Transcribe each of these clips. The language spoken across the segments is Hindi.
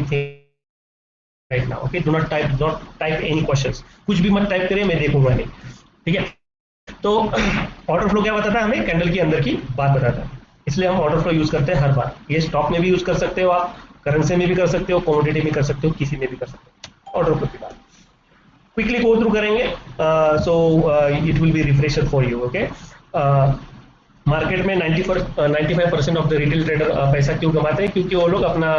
Right now, okay, do not type any questions, कुछ भी मत टाइप करिए, मैं देखूंगा नहीं, ठीक है। तो ऑर्डर फ्लो क्या बताता है हमें, कैंडल के अंदर की बात बताता है, इसलिए हम ऑर्डर फ्लो यूज करते हैं हर बार। ये स्टॉक में भी यूज कर सकते हो आप, करेंसी में भी कर सकते हो, कमोडिटी में कर सकते हो, किसी में भी कर सकते हो। ऑर्डर फ्लो की बात क्विकली गो थ्रू करेंगे, so it will be refresher for you, okay. Market में 95% ऑफ द रिटेल ट्रेडर पैसा क्यों कमाते हैं, क्योंकि वो लोग अपना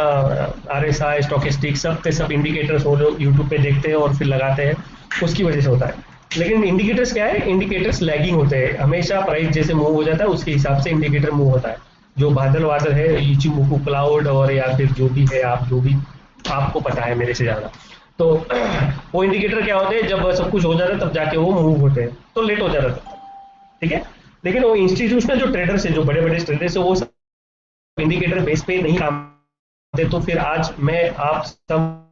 RSI, स्टॉकेस्टिक, सब के सब इंडिकेटर्स वो लोग यूट्यूब पे देखते हैं और फिर लगाते हैं, उसकी वजह से होता है। लेकिन इंडिकेटर्स क्या है, इंडिकेटर्स लैगिंग होते हैं, हमेशा प्राइस जैसे मूव हो जाता है उसके हिसाब से इंडिकेटर मूव होता है। जो बादल वादल है, इचिमोकू क्लाउड और या फिर जो भी है, आप जो भी आपको पता है मेरे से ज्यादा, तो वो इंडिकेटर क्या होते हैं, जब सब कुछ हो जाता है तब जाके वो मूव होते हैं, तो लेट हो जाता है, ठीक है। लेकिन वो इंस्टीट्यूशनल जो ट्रेडर्स है, जो बड़े बड़े ट्रेडर्स है, वो सब इंडिकेटर बेस पे नहीं काम करते, तो फिर आज मैं आप सब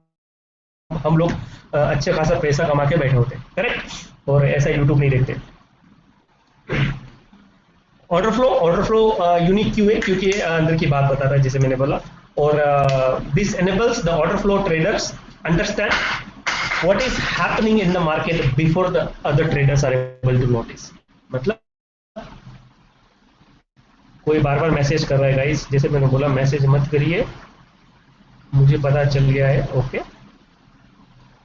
हम लोग अच्छे खासा पैसा कमा के बैठे होते, करेक्ट, और ऐसा यूट्यूब नहीं देखते। ऑर्डर फ्लो यूनिक क्यों है, क्योंकि ये अंदर की बात बताता है जैसे मैंने बोला, और this enables the order flow traders understand what is happening in the market before the other traders are able to notice। मतलब कोई बार बार मैसेज कर रहा है गाइस, जैसे मैंने बोला मैसेज मत करिए, मुझे पता चल गया है, ओके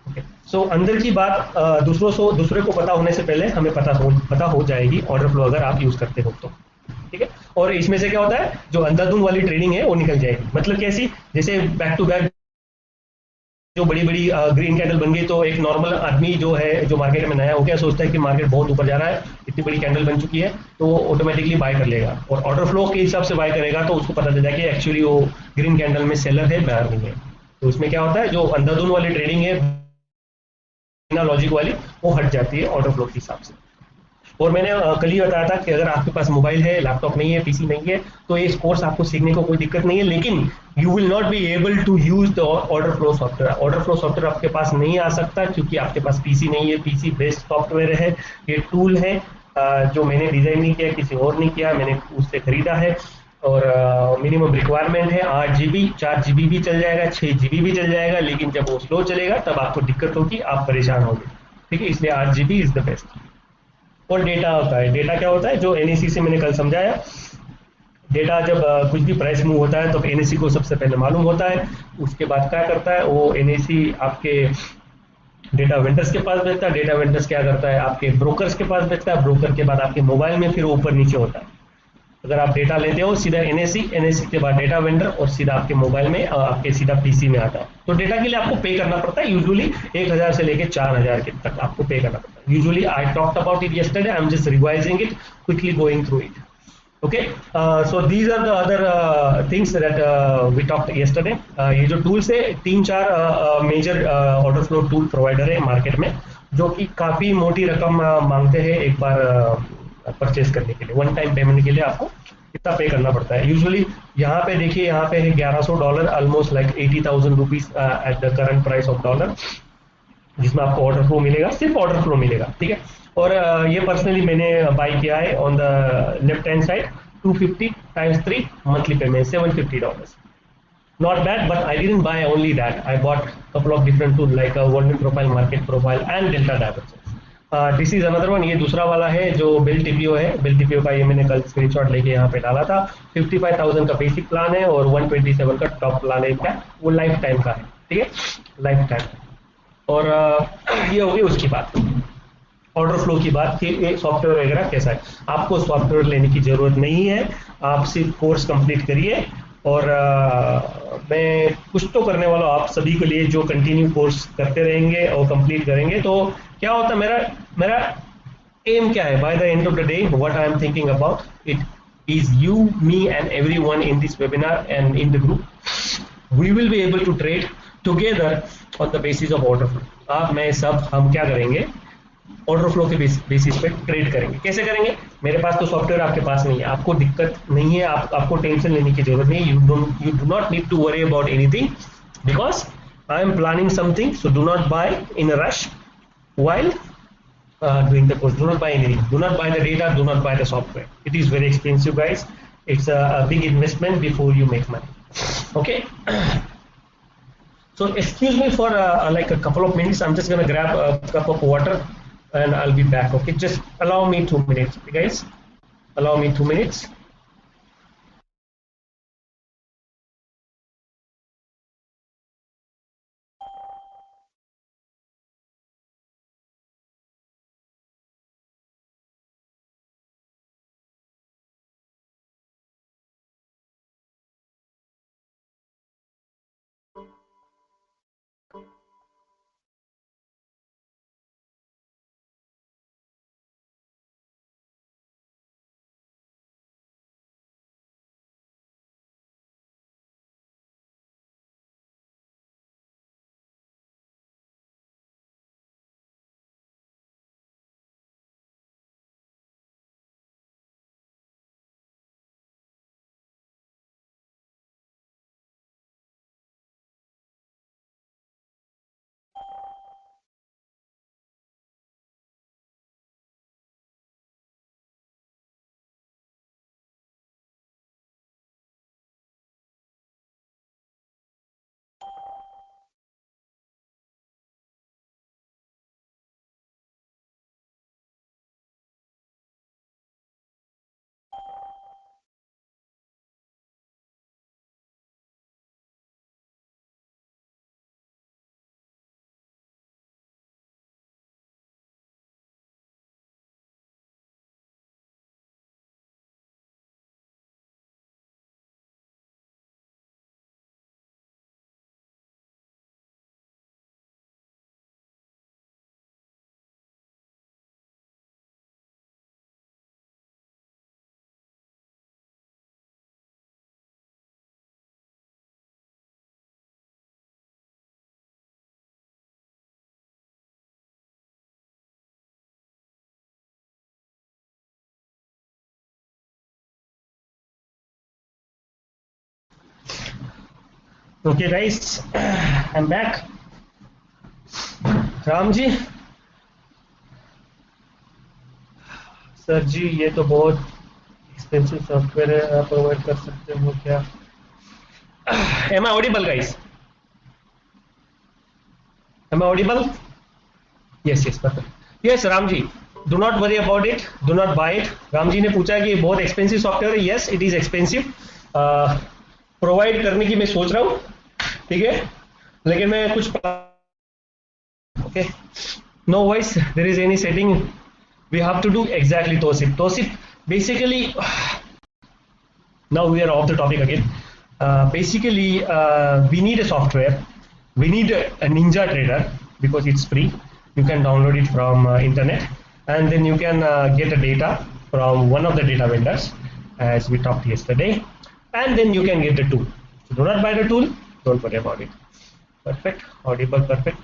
ओके। सो अंदर की बात दूसरे को पता होने से पहले हमें पता हो जाएगी ऑर्डर फ्लो, अगर आप यूज करते हो तो, ठीक है। और इसमें से क्या होता है, जो अंधाधुंध वाली ट्रेडिंग है वो निकल जाएगी। मतलब कैसी, जैसे बैक टू बैक जो बड़ी बड़ी ग्रीन कैंडल बन गई, तो एक नॉर्मल आदमी जो है, जो मार्केट में नया हो गया, सोचता है कि मार्केट बहुत ऊपर जा रहा है, इतनी बड़ी कैंडल बन चुकी है, तो वो ऑटोमेटिकली बाय कर लेगा, और ऑर्डर फ्लो के हिसाब से बाय करेगा, तो उसको पता चल जाएगा कि एक्चुअली वो ग्रीन कैंडल में सेलर है, बायर नहीं है। तो इसमें क्या होता है, जो अंधाधुंध वाली ट्रेडिंग है बिना लॉजिक वाली, वो हट जाती है ऑर्डर फ्लो के हिसाब से। और मैंने कल ही बताया था कि अगर आपके पास मोबाइल है, लैपटॉप नहीं है, पीसी नहीं है, तो ये कोर्स आपको सीखने को कोई दिक्कत नहीं है, लेकिन you will not be able to use the order flow software. Order flow software आपके पास नहीं आ सकता, क्योंकि आपके पास पीसी नहीं है, पीसी बेस्ड सॉफ्टवेयर है, ये टूल है जो मैंने डिजाइन नहीं किया, किसी और नहीं किया, मैंने उससे खरीदा है, और मिनिमम रिक्वायरमेंट है 8 GB, 4 GB भी चल जाएगा, 6 GB भी चल जाएगा, लेकिन जब वो स्लो चलेगा तब आपको दिक्कत होगी, आप परेशान होंगे, ठीक है। इसलिए 8 GB इज द बेस्ट। और डेटा होता है, डेटा क्या होता है, जो NSE से मैंने कल समझाया, डेटा जब कुछ भी प्राइस मूव होता है तो NSE को सबसे पहले मालूम होता है, उसके बाद क्या करता है वो NSE आपके डेटा वेंडर्स के पास भेजता है, डेटा वेंडर्स क्या करता है आपके ब्रोकर्स के पास भेजता है, ब्रोकर के बाद आपके मोबाइल में फिर ऊपर नीचे होता है। अगर आप डेटा लेते हो सीधा NSE के बाद डेटा वेंडर, और सीधा आपके मोबाइल में आपके सीधा पीसी में आता है। तो डेटा के लिए आपको पे करना पड़ता है, यूजुअली 1000 से लेके 4000 के तक आपको पे करना पड़ता है। Usually I talked about it yesterday, I am just revising it, quickly going through it, okay. So these are the other things that we talked yesterday. ये जो टूल्स है, 3-4 major order flow tool provider है मार्केट में, जो कि काफी मोटी रकम मांगते हैं एक बार परचेज करने के लिए। वन टाइम पेमेंट के लिए आपको इतना पे करना पड़ता है। यूजुअली यहाँ पे देखिए, यहाँ पे है $1100, almost like 80,000 rupees at the current price of dollar, जिसमें आपको ऑर्डर फ्लो मिलेगा, सिर्फ ऑर्डर फ्लो मिलेगा, ठीक है। और ये पर्सनली मैंने बाई किया है on the left hand side, 250 × 3 monthly payment $750। Not bad, but I didn't buy only that. I bought a couple of different tools like volume profile, market profile, and delta divergence. This is another one, ये दूसरा वाला है जो बिल टीपीओ है। बिल टीपीओ का ये मैंने कल स्क्रीनशॉट लेके यहाँ पे डाला था। 55,000 का बेसिक प्लान है और 127 का टॉप प्लान है, क्या वो लाइफ टाइम का है, ठीक है, लाइफ टाइम। और ये होगी उसकी बात, ऑर्डर फ्लो की बात कि एक सॉफ्टवेयर वगैरह कैसा है। आपको सॉफ्टवेयर लेने की जरूरत नहीं है, आप सिर्फ कोर्स कंप्लीट करिए। और मैं कुछ तो करने वाला हूँ आप सभी के लिए, जो कंटिन्यू कोर्स करते रहेंगे और कंप्लीट करेंगे। तो क्या होता है, मेरा एम क्या है, by the end of the day what I am thinking about it is you, me and everyone in this webinar and in the group, we will be able to trade together on the basis of order flow. आप मैं सब हम क्या करेंगे, ऑर्डर फ्लो के बेसिस पे ट्रेड करेंगे। कैसे करेंगे, मेरे पास तो सॉफ्टवेयर आपके पास नहीं है, आपको दिक्कत नहीं है, आपको टेंशन लेने की जरूरत नहीं है। You do not need to worry about anything because I am planning something, so do not buy in a rush while doing the course. Do not buy anything, do not buy the data, do not buy the software. It is very expensive guys, it's a big investment before you make money, okay. So excuse me for like a couple of minutes. I'm just gonna grab a cup of water and I'll be back. Okay, just allow me 2 minutes, okay, guys. Allow me 2 minutes. Okay, guys, I'm back. Ram ji, sir ji ये तो बहुत एक्सपेंसिव सॉफ्टवेयर है, आप प्रोवाइड कर सकते हो क्या? Am I audible, guys? Am I audible? Yes, yes, perfect. Yes, Ram ji, do not worry about it, do not buy it. Ram ji ने पूछा कि बहुत एक्सपेंसिव सॉफ्टवेयर है. Yes, it is expensive. Provide करने की मैं सोच रहा हूँ, ठीक है, लेकिन मैं कुछ okay, no voice, there is any setting we have to do exactly TOSIP basically. Now we are off the topic again. Basically we need a software, we need a Ninja Trader because it's free. You can download it from internet and then you can get a data from one of the data vendors as we talked yesterday, and then you can get the tool. So do not buy the tool, don't worry about it. Perfect, audible, perfect.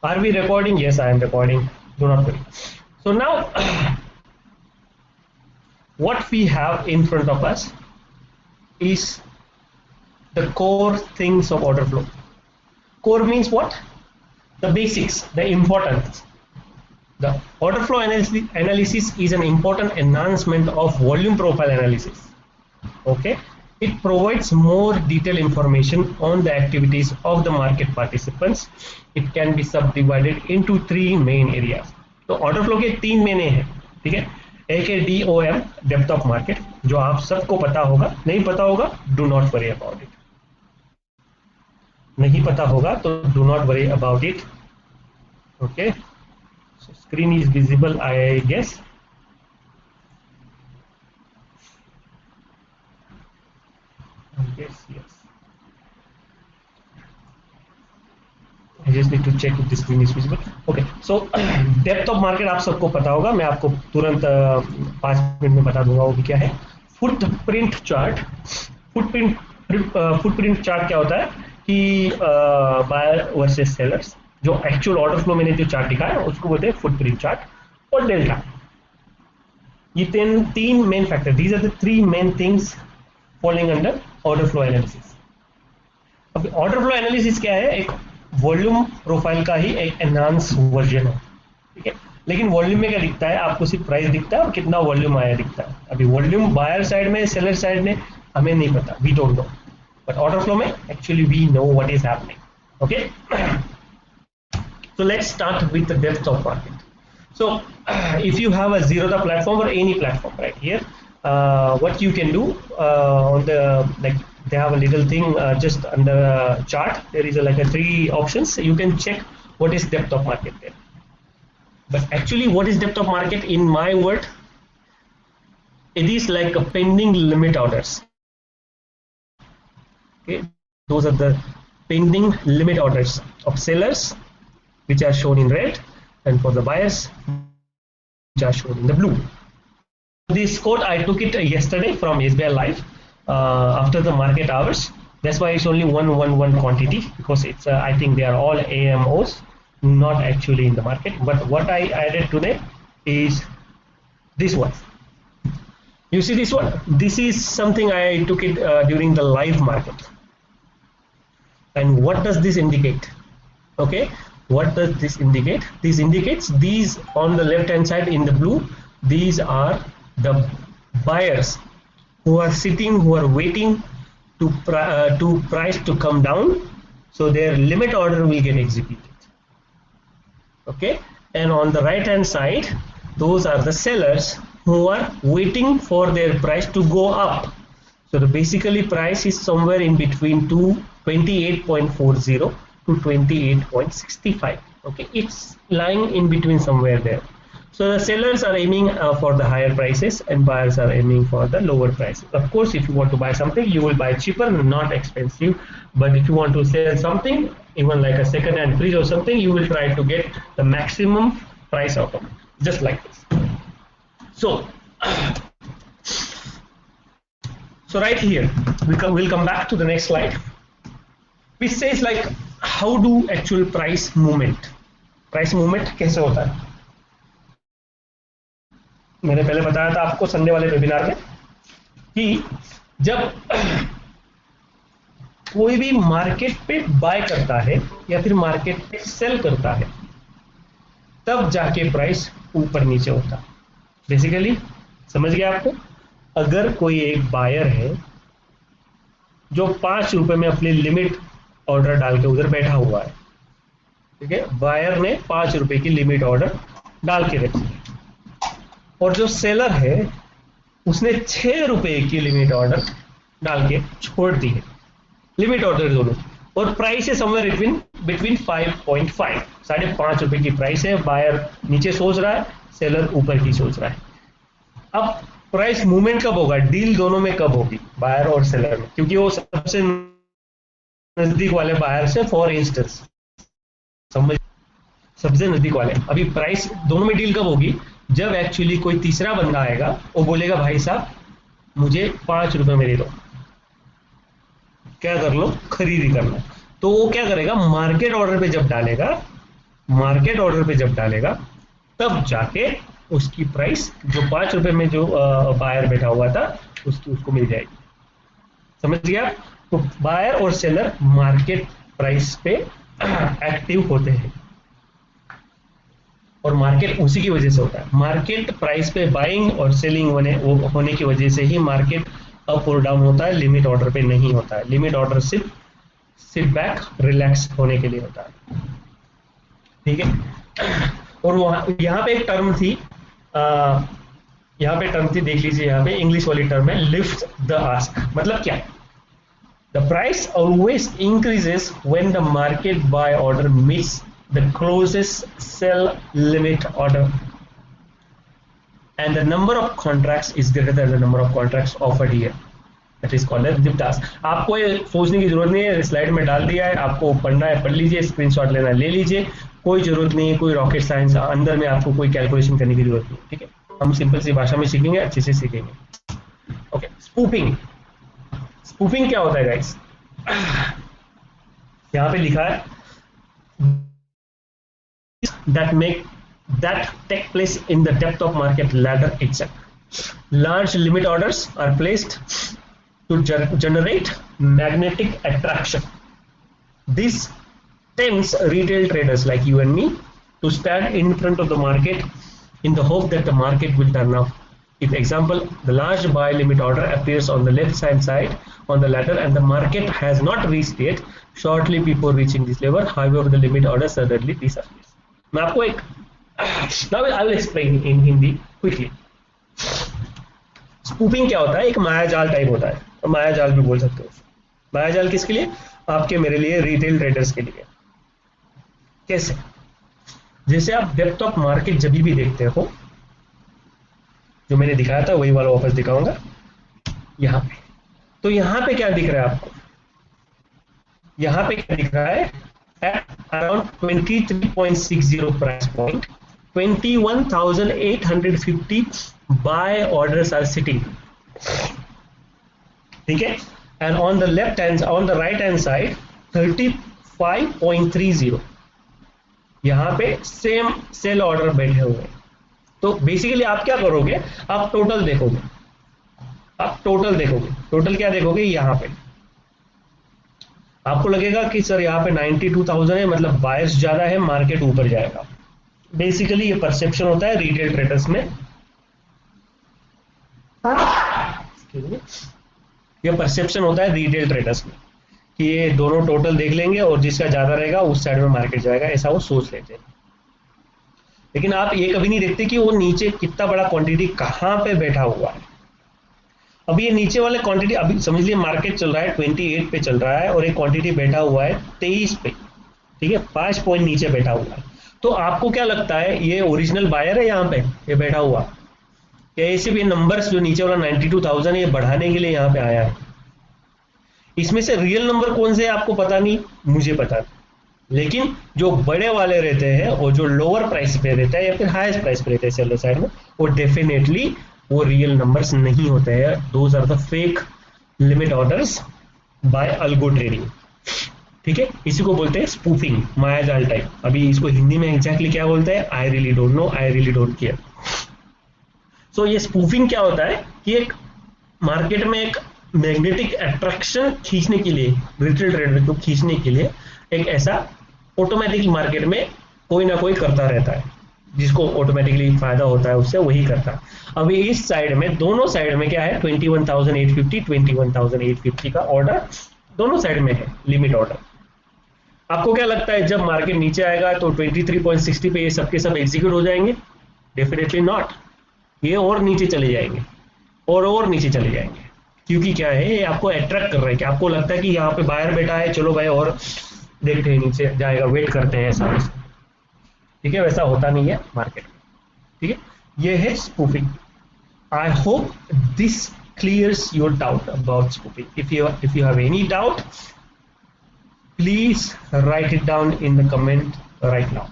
Are we recording? Yes, I am recording, do not worry. So now what we have in front of us is the core things of order flow. Core means what? The basics, the importance. The order flow analysis is an important enhancement of volume profile analysis. Okay, it provides more detailed information on the activities of the market participants. It can be subdivided into 3 main areas. तो ऑर्डर फ्लो के 3 मेन हैं, ठीक है. एक है DOM, डेप्थ ऑफ मार्केट, जो आप सबको पता होगा. नहीं पता होगा, do not worry about it. नहीं पता होगा तो do not worry about it. Okay, so screen is visible, I guess. Yes. I just need to check if the screen is visible. Okay, so depth of market आप सबको पता होगा, मैं आपको तुरंत 5 मिनट में बता दूंगा वो भी क्या है. Footprint chart. फुटप्रिंट चार्ट क्या होता है कि बायर वर्सेस सेलर्स, जो एक्चुअल ऑर्डर फ्लो मैंने जो चार्ट दिखाया है उसको बोलते हैं फुटप्रिंट चार्ट और डेल्टा. ये तीन main factor, these are the 3 main things following under order flow analysis. अब ऑर्डर फ्लो एनालिसिस क्या है? एक वॉल्यूम प्रोफाइल का ही एक एनहांस वर्जन है, ठीक है. लेकिन वॉल्यूम में क्या दिखता है? आपको सिर्फ प्राइस दिखता है और कितना वॉल्यूम आया दिखता है. अभी वॉल्यूम बायर साइड में, सेलर साइड में हमें नहीं पता, we don't know. But order flow में actually we know what is happening. Okay. So let's start with the depth of market. So if you have a Zerodha platform or any platform right here, what you can do on the, like, they have a little thing just under a chart. There is like a 3 options. You can check what is depth of market there. But actually, what is depth of market in my word? It is like a pending limit orders. Okay, those are the pending limit orders of sellers, which are shown in red, and for the buyers, which are shown in the blue. This quote I took it yesterday from SBI Live after the market hours. That's why it's only 111 quantity, because it's I think they are all AMOs, not actually in the market. But what I added today is this one. You see this one? This is something I took it during the live market. And what does this indicate? Okay, what does this indicate? This indicates these on the left hand side in the blue, these are the buyers who are sitting, who are waiting to price to come down, so their limit order will get executed. Okay, and on the right hand side, those are the sellers who are waiting for their price to go up. So the basically price is somewhere in between 28.40 to 28.65. Okay, it's lying in between somewhere there. So the sellers are aiming for the higher prices, and buyers are aiming for the lower prices. Of course, if you want to buy something, you will buy cheaper, not expensive. But if you want to sell something, even like a second-hand fridge or something, you will try to get the maximum price out of it, just like this. So right here, we'll come back to the next slide, which says like how do actual price movement कैसे होता है. मैंने पहले बताया था आपको संडे वाले वेबिनार में कि जब कोई भी मार्केट पे बाय करता है या फिर मार्केट पे सेल करता है, तब जाके प्राइस ऊपर नीचे होता है. बेसिकली समझ गया आपको? अगर कोई एक बायर है जो 5 रुपए में अपनी लिमिट ऑर्डर डाल के उधर बैठा हुआ है, ठीक है, बायर ने 5 रुपए की लिमिट ऑर्डर डाल के रखी है, और जो सेलर है उसने 6 रुपए की लिमिट ऑर्डर डाल के छोड़ दी है, लिमिट ऑर्डर दोनों, और प्राइस है समवेयर बिटवीन 5.5, 5.5 रुपए की प्राइस है. बायर नीचे सोच रहा है, सेलर ऊपर की सोच रहा है. अब प्राइस मूवमेंट कब होगा? डील दोनों में कब होगी? बायर और सेलर में, क्योंकि वो सबसे नजदीक वाले बायर से, फॉर इंस्टेंस समझ, सबसे नजदीक वाले. अभी प्राइस दोनों में डील कब होगी? जब एक्चुअली कोई तीसरा बंदा आएगा, वो बोलेगा भाई साहब मुझे 5 रुपए में दे दो, क्या कर लो, खरीदी करना. तो वो क्या करेगा? मार्केट ऑर्डर पे जब डालेगा, तब जाके उसकी प्राइस जो 5 रुपए में जो बायर बैठा हुआ था उसको मिल जाएगी. समझ गया? तो बायर और सेलर मार्केट प्राइस पे एक्टिव होते हैं, और मार्केट उसी की वजह से होता है. मार्केट प्राइस पे बाइंग और सेलिंग होने की वजह से ही मार्केट अप और डाउन होता है, लिमिट ऑर्डर पे नहीं होता है. लिमिट ऑर्डर सिर्फ सिट बैक रिलैक्स होने के लिए होता है. ठीक है, और वहां यहाँ पे एक टर्म थी, देख लीजिए, यहाँ पे इंग्लिश वाली टर्म है, लिफ्ट द आस्क. मतलब क्या? The price always increases when the market buy order meets the closest sell limit order, and the number of contracts is greater than the number of contracts offered here. That is called as lift ask. आपको ये सोचने की जरूरत नहीं है, स्लाइड में डाल दिया है, आपको पढ़ना है पढ़ लीजिए, स्क्रीनशॉट लेना ले लीजिए, कोई जरूरत नहीं है, कोई रॉकेट साइंस अंदर में आपको कोई कैलकुलेशन करने की जरूरत नहीं. ठीक है, हम सिंपल सी भाषा में सीखेंगे, अच्छे से सीखेंगे. ओके, स्पूफिंग क्या होता है गाइस? यहाँ पे लिखा है that take place in the depth of market ladder itself. Large limit orders are placed to generate magnetic attraction. This tempts retail traders like you and me to stand in front of the market in the hope that the market will turn up If example, the large buy limit order appears on the left hand side on the ladder and the market has not reached yet shortly before reaching this level, however the limit order suddenly disappears. मैं आपको एक now I will explain in Hindi quickly. Spoofing क्या होता है? एक मायाजाल टाइप होता है, मायाजाल भी बोल सकते हो। मायाजाल किसके लिए? आपके मेरे लिए, रिटेल ट्रेडर्स के लिए। कैसे? जैसे आप डेप्थ ऑफ मार्केट जब भी देखते हो, जो मैंने दिखाया था वही वाला वापस दिखाऊंगा यहां पे। तो यहां पे क्या दिख रहा है आपको? यहां पे क्या दिख रहा है? At around 23.60 price point 21,850 buy orders are sitting, ठीक है। And on the left hand, on the right hand side 35.30, यहां पे सेम सेल ऑर्डर बैठे हुए हैं। तो बेसिकली आप क्या करोगे? आप टोटल देखोगे, आप टोटल देखोगे। टोटल क्या देखोगे? यहां पे आपको लगेगा कि सर यहाँ पे 92,000 है, मतलब बायर्स ज्यादा है, मार्केट ऊपर जाएगा। बेसिकली ये परसेप्शन होता है रिटेल ट्रेडर्स में, ये परसेप्शन होता है रिटेल ट्रेडर्स में कि ये दोनों टोटल देख लेंगे और जिसका ज्यादा रहेगा उस साइड में मार्केट जाएगा, ऐसा वो सोच लेते हैं। लेकिन आप ये कभी नहीं देखते कि वो नीचे कितना बड़ा क्वांटिटी कहां पे बैठा हुआ है। अब ये नीचे वाले क्वांटिटी, अभी समझ लिए मार्केट चल रहा है 28 पे चल रहा है और एक क्वांटिटी बैठा हुआ है 23 पे, ठीक है, 5 पॉइंट नीचे बैठा हुआ है। तो आपको क्या लगता है ये ओरिजिनल बायर है यहाँ पे ये बैठा हुआ, या ऐसे भी नंबर्स जो नीचे वाला 92,000 है ये बढ़ाने के लिए यहाँ पे आया है? इसमें से रियल नंबर कौन से है आपको पता नहीं, मुझे पता नहीं, लेकिन जो बड़े वाले रहते हैं और जो लोअर प्राइस पे रहता है या फिर हाईएस्ट प्राइस पे रहते हैं सेलर साइड में, वो डेफिनेटली वो रियल नंबर्स नहीं होते हैं। Those are the fake limit orders by algo trading, ठीक है। इसी को बोलते हैं स्पूफिंग, मायाजाल टाइप। अभी इसको हिंदी में एग्जैक्टली क्या बोलते हैं, I really don't know, I really don't care. So ये स्पूफिंग क्या होता है कि एक मार्केट में एक मैग्नेटिक अट्रैक्शन खींचने के लिए, रिटेल ट्रेडर को खींचने के लिए एक ऐसा ऑटोमेटिक मार्केट में कोई ना कोई करता रहता है, जिसको ऑटोमेटिकली फायदा होता है उससे वही करता है। अभी इस साइड में, दोनों साइड में क्या है, 21,850 21,850 का ऑर्डर दोनों साइड में है, लिमिट ऑर्डर। आपको क्या लगता है जब मार्केट नीचे आएगा तो 23.60 पे ये सबके सब एग्जीक्यूट हो जाएंगे? डेफिनेटली नॉट, ये और नीचे चले जाएंगे और नीचे चले जाएंगे। क्योंकि क्या है, ये आपको अट्रैक्ट कर रहा है कि आपको लगता है कि यहाँ पे बायर बैठा है, चलो भाई और देखते हैं नीचे जाएगा, वेट करते हैं ऐसा, ठीक है। वैसा होता नहीं है मार्केट में, ठीक है। ये है spoofing. I hope this clears your doubt about spoofing. If you have any doubt, please write it down in the comment right now.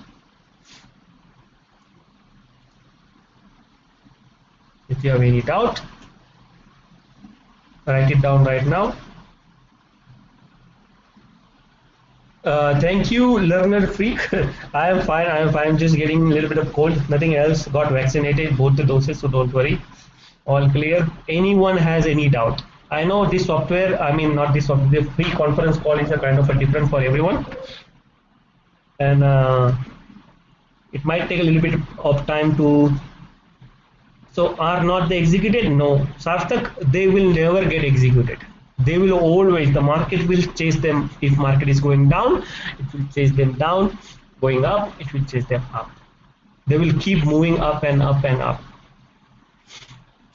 If you have any doubt, write it down right now. Thank you, Learner Freak. I am fine, just getting a little bit of cold, nothing else. Got vaccinated, both the doses, so don't worry. All clear. Anyone has any doubt? I know this software, I mean not this software, the free conference call is a kind of a different for everyone, and it might take a little bit of time to. So are not they executed? No, Sarthak, they will never get executed. They will always, the market will chase them. If market is going down, it will chase them down. Going up, it will chase them up. They will keep moving up and up and up.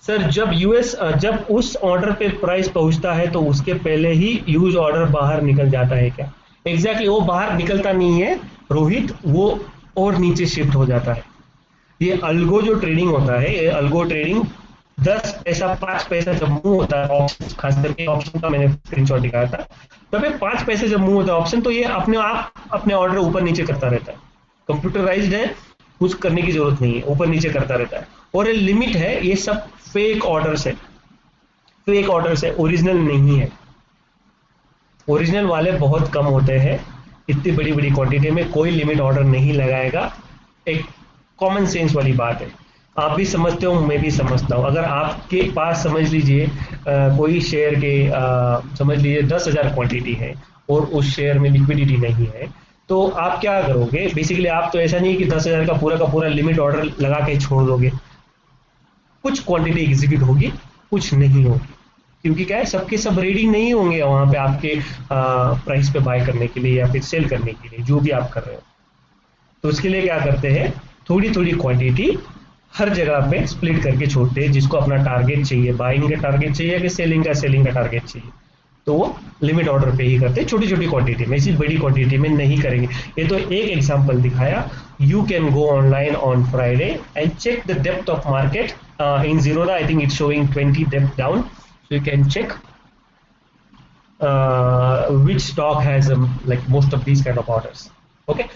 Sir जब यूएस, जब उस ऑर्डर पे प्राइस पहुंचता है तो उसके पहले ही यूज ऑर्डर बाहर निकल जाता है क्या? एग्जैक्टली वो बाहर निकलता नहीं है रोहित, वो और नीचे शिफ्ट हो जाता है। ये अल्गो जो ट्रेडिंग होता है, ये अल्गो ट्रेडिंग 10 पैसा 5 पैसा जब मूव होता है ऑप्शन, खास करके ऑप्शन का मैंने स्क्रीनशॉट दिखाया था, तब ये 5 पैसे जब मूव होता है ऑप्शन, तो ये अपने आप अपने ऑर्डर ऊपर नीचे करता रहता है। कंप्यूटराइज्ड है, कुछ करने की जरूरत नहीं है, ऊपर नीचे करता रहता है। और ये लिमिट है, ये सब फेक ऑर्डर्स है, फेक ऑर्डर्स है, ओरिजिनल नहीं है। ओरिजिनल वाले बहुत कम होते हैं, इतनी बड़ी बड़ी क्वांटिटी में कोई लिमिट ऑर्डर नहीं लगाएगा। एक कॉमन सेंस वाली बात है, आप भी समझते हो, मैं भी समझता हूँ। अगर आपके पास समझ लीजिए कोई शेयर के समझ लीजिए 10,000 क्वांटिटी है और उस शेयर में लिक्विडिटी नहीं है, तो आप क्या करोगे? बेसिकली आप तो ऐसा नहीं कि 10,000 का पूरा लिमिट ऑर्डर लगा के छोड़ दोगे, कुछ क्वांटिटी एग्जीक्यूट होगी, कुछ नहीं होगी, क्योंकि क्या है, सबके सब रेडी नहीं होंगे वहां पे आपके प्राइस पे बाय करने के लिए या फिर सेल करने के लिए, जो भी आप कर रहे हो। तो उसके लिए क्या करते हैं, थोड़ी थोड़ी क्वांटिटी हर जगह पे स्प्लिट करके छोड़ते हैं, जिसको अपना टारगेट चाहिए, बाइंग का टारगेट चाहिए कि सेलिंग का टारगेट चाहिए, तो वो लिमिट ऑर्डर पे ही करते हैं, छोटी छोटी क्वांटिटी में, इसी बड़ी क्वांटिटी में नहीं करेंगे। ये तो एक एग्जांपल दिखाया। You can go online on Friday and check the depth of market in Zerodha, I think it's showing 20 depth down, so you can check which stock has like most of these kind of orders. Okay,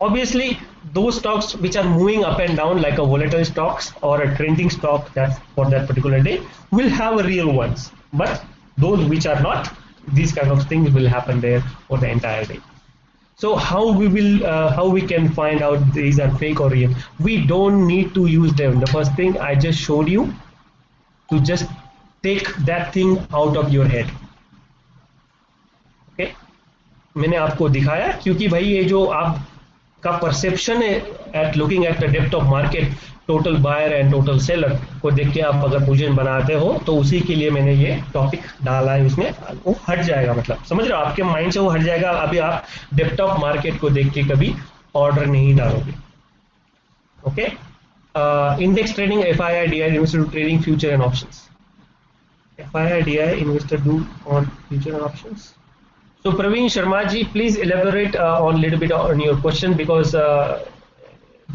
obviously those stocks which are moving up and down like a volatile stocks or a trending stock that for that particular day will have a real ones, but those which are not, these kind of things will happen there for the entire day. So how we can find out these are fake or real? We don't need to use them. The first thing I just showed you, to just take that thing out of your head. Okay, मैंने आपको दिखाया, क्योंकि भाई ये जो आपका परसेप्शन है at looking at the depth of market, total buyer and total seller को देख के आप अगर पोजीशन बनाते हो, तो उसी के लिए मैंने ये टॉपिक डाला है, उसमें वो हट जाएगा, मतलब समझ रहे हो, आपके माइंड से वो हट जाएगा। अभी आप डेप्थ ऑफ मार्केट को देख के कभी ऑर्डर नहीं डालोगे। Okay, index trading, FII DI investor trading future and options, FII DI investor do on future and options. So Praveen Sharma ji, please elaborate on a little bit on your question, because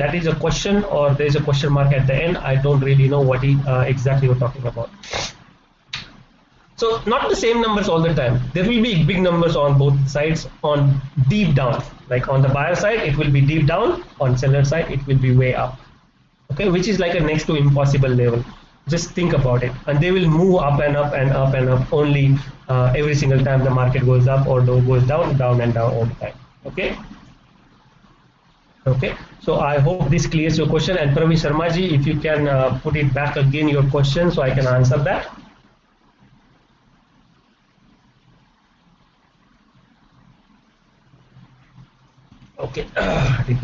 that is a question or there is a question mark at the end. I don't really know what exactly you're talking about. So not the same numbers all the time. There will be big numbers on both sides. On deep down, like on the buyer side, it will be deep down. On seller side, it will be way up. Okay, which is like a next to impossible level. Just think about it, and they will move up and up and up and up only every single time the market goes up or goes down, down and down all the time. Okay. Okay, so I hope this clears your question. And Praveen Sharma ji, if you can put it back again your question, so I can answer that. Okay,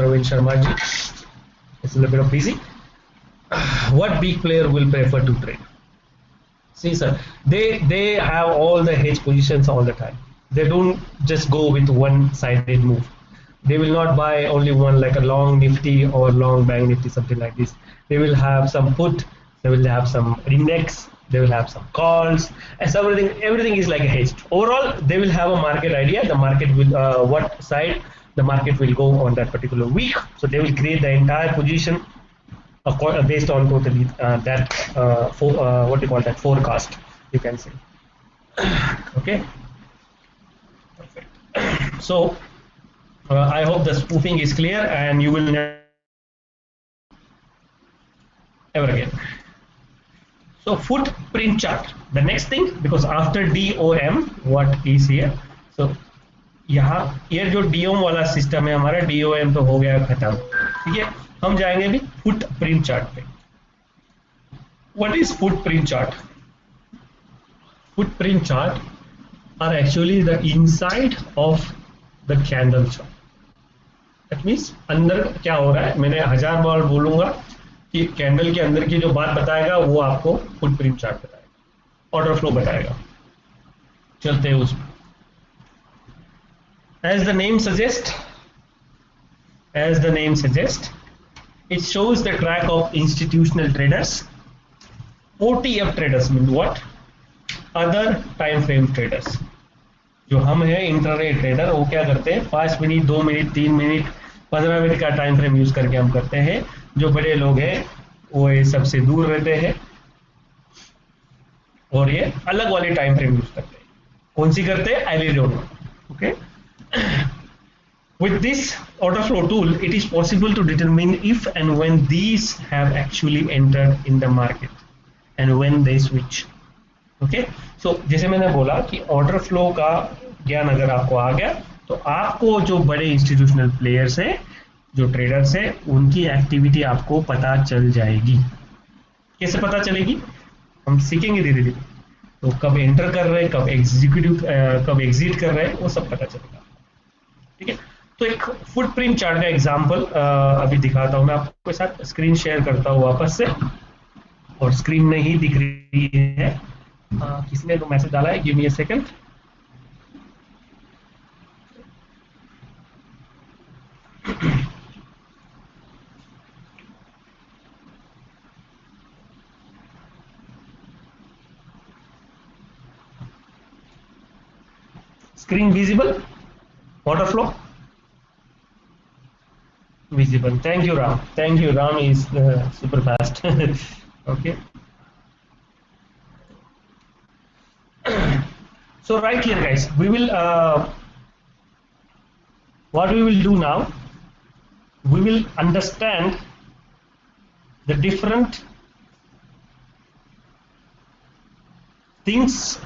Praveen Sharma ji, it's a little bit of busy. What big player will prefer to trade? See sir, they have all the hedge positions all the time. They don't just go with one sided move. They will not buy only one, like a long Nifty or long Bank Nifty, something like this. They will have some put, they will have some index, they will have some calls, and so everything is like a hedge. Overall, they will have a market idea. The market will what side the market will go on that particular week. So they will create the entire position based on totally what you call that, forecast, you can say. Okay, perfect. So I hope the spoofing is clear and you will never ever again. So footprint chart, the next thing, because after DOM, what is here? So यहाँ ये जो DOM वाला सिस्टम है हमारा, DOM तो हो गया खत्म, ठीक है। हम जाएंगे अभी फुटप्रिंट चार्ट पे। What is footprint chart? Footprint chart are actually the inside of the candle chart. That means अंदर क्या हो रहा है, मैंने 1000 बार बोलूंगा कि कैंडल के अंदर की जो बात बताएगा वो आपको फुटप्रिंट चार्ट बताएगा, ऑर्डर फ्लो बताएगा। चलते हैं उसमें। As the name suggests, it shows the track of institutional traders. OTF traders mean what? Other time frame traders. जो हम हैं इंट्राडे ट्रेडर, वो क्या करते हैं, 5 मिनट 2 मिनट 3 मिनट 15 मिनट का टाइम फ्रेम यूज करके हम करते हैं। जो बड़े लोग हैं वो ये सबसे दूर रहते हैं और ये अलग वाले टाइम फ्रेम यूज करते हैं। कौन सी करते हैं? एलिडोनो। Okay, with this order flow tool, it is possible to determine if and when these have actually entered in the market and when they switch. Okay, so जैसे मैंने बोला कि ऑर्डर फ्लो का ज्ञान अगर आपको आ गया, तो आपको जो बड़े इंस्टीट्यूशनल प्लेयर्स हैं, जो ट्रेडर्स हैं, उनकी एक्टिविटी आपको पता चल जाएगी। कैसे पता चलेगी? हम सीखेंगे धीरे धीरे। तो कब एंटर कर रहे हैं, कब एग्जिट कर रहे हैं, वो सब पता चलेगा। ठीक है, तो एक फुटप्रिंट चार्ट का एग्जांपल अभी दिखाता हूं मैं आपके साथ। स्क्रीन शेयर करता हूं वापस से। और स्क्रीन में ही दिख रही है। किसने तो मैसेज डाला है, give me a second. Screen visible, water flow visible. Thank you, Ram. Thank you. Ram is super fast. Okay. So right here, guys, we will what we will do now. We will understand the different things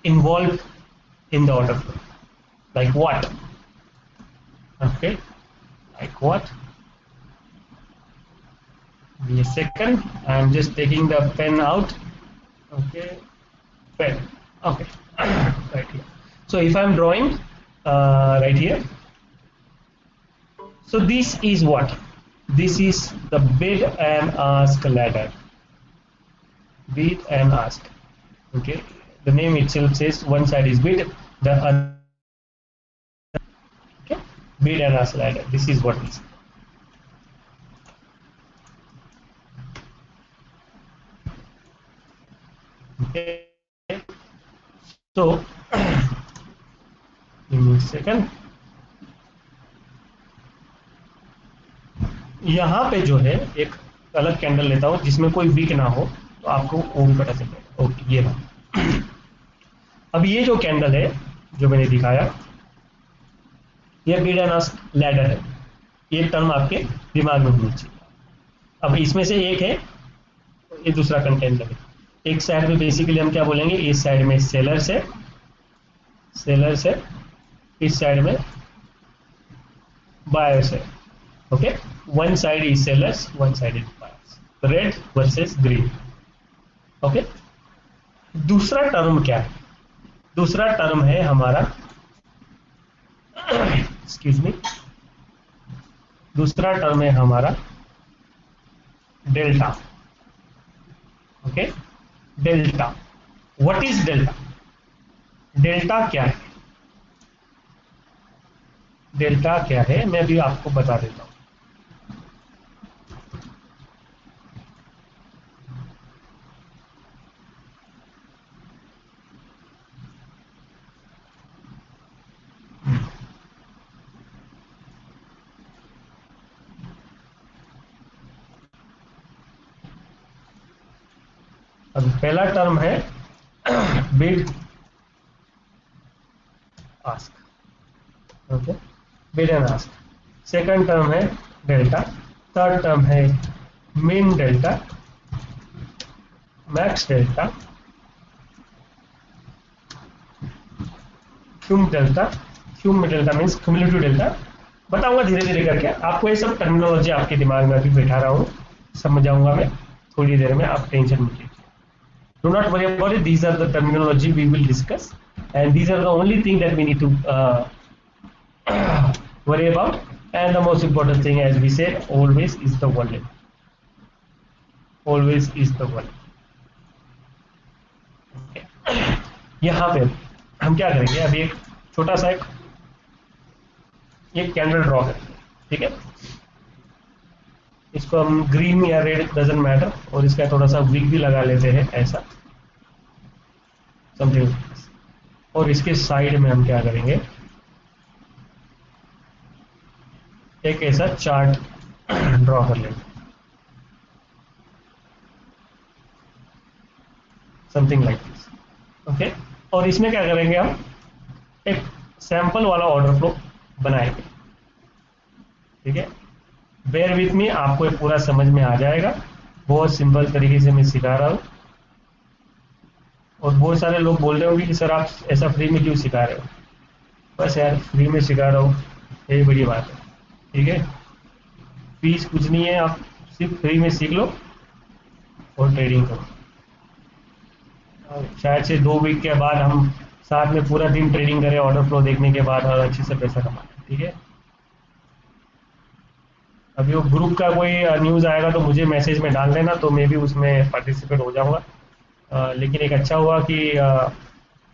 involved in the order flow. Like what? Okay. Like what? Give me a second. I'm just taking the pen out. Okay. Pen. Okay. Right here. So if I'm drawing right here, so this is what? This is the bid and ask ladder. Bid and ask. Okay. The name itself says one side is bid, the other. Okay. Bid and ask ladder. This is what it is. Okay. So give me a second. यहाँ पे जो है एक अलग कैंडल लेता हूँ जिसमें कोई वीक ना हो, तो आपको वो भी पता चलेगा। ओके, ये बात। अब ये जो कैंडल है जो मैंने दिखाया, ये बिड एंड आस्क लैडर है। ये टर्म आपके दिमाग में होनी चाहिए। अब इसमें से एक है, ये दूसरा कंटेंट है। एक साइड में बेसिकली हम क्या बोलेंगे, इस साइड में सेलर्स है, सेलर्स है, इस साइड में बायर्स है। Okay, one side is sellers, one side is buyers, red versus green. Okay, दूसरा टर्म क्या है? दूसरा टर्म है हमारा एक्सक्यूज मी, दूसरा टर्म है हमारा delta. Okay, delta. What is delta? Delta क्या है? डेल्टा क्या है मैं भी आपको बता देता हूं। अब पहला टर्म है bid ask. Okay, bid and ask. Second term है डेल्टा। थर्ड टर्म है mean delta, max delta, Qayyum delta. Qayyum delta means cumulative delta. बताऊंगा धीरे धीरे करके आपको, ये सब टर्मिनोलॉजी आपके दिमाग में अभी बैठा रहा हूँ, समझाऊंगा मैं थोड़ी देर में, आप टेंशन मत लीजिए। Do not worry about it. These are the terminology we will discuss, and these are the only thing that we need to worry about. And the most important thing, as we said, always is the volume. Always is the volume. Okay. यहाँ पे हम क्या करेंगे, अभी एक छोटा सा एक कैंडल ड्रॉ करेंगे। ठीक है, इसको हम ग्रीन या रेड डजंट मैटर, और इसका थोड़ा सा विग भी लगा लेते हैं ऐसा समथिंग। और इसके साइड में हम क्या करेंगे, एक ऐसा चार्ट ड्रॉ कर लेंगे, समथिंग लाइक दिस। ओके, और इसमें क्या करेंगे, हम एक सैंपल वाला ऑर्डर फ्लो बनाएंगे। ठीक है, बेयर विथ मी, आपको ये पूरा समझ में आ जाएगा। बहुत सिंपल तरीके से मैं सिखा रहा हूँ, और बहुत सारे लोग बोल रहे होंगे कि सर आप ऐसा फ्री में क्यों सिखा रहे हो। बस यार, फ्री में सिखा रहा हूँ, यही बड़ी बात है। ठीक है, फीस कुछ नहीं है, आप सिर्फ फ्री में सीख लो और ट्रेडिंग करो। शायद से 2 वीक के बाद हम साथ में पूरा दिन ट्रेडिंग करें ऑर्डर फ्लो देखने के बाद, और अच्छे से पैसा कमाएं। ठीक है, अभी वो ग्रुप का कोई न्यूज़ आएगा तो मुझे मैसेज में डाल देना, तो मैं भी उसमें पार्टिसिपेट हो जाऊंगा। लेकिन एक अच्छा हुआ कि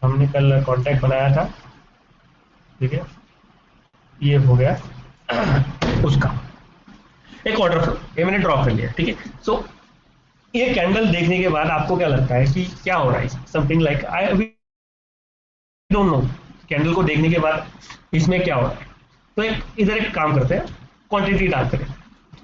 हमने कल कांटेक्ट बनाया था, ठीक है, ये हो गया उसका एक ऑर्डर फ्लो, ये मैंने ड्रॉ कर लिया, ठीक है। सो ये कैंडल देखने के बाद आपको क्या लगता है कि क्या हो रहा है? Something like I we don't know, candle को देखने के बाद इसमें क्या हो रहा है। तो एक इधर एक काम करते हैं, क्वांटिटी डालते हैं,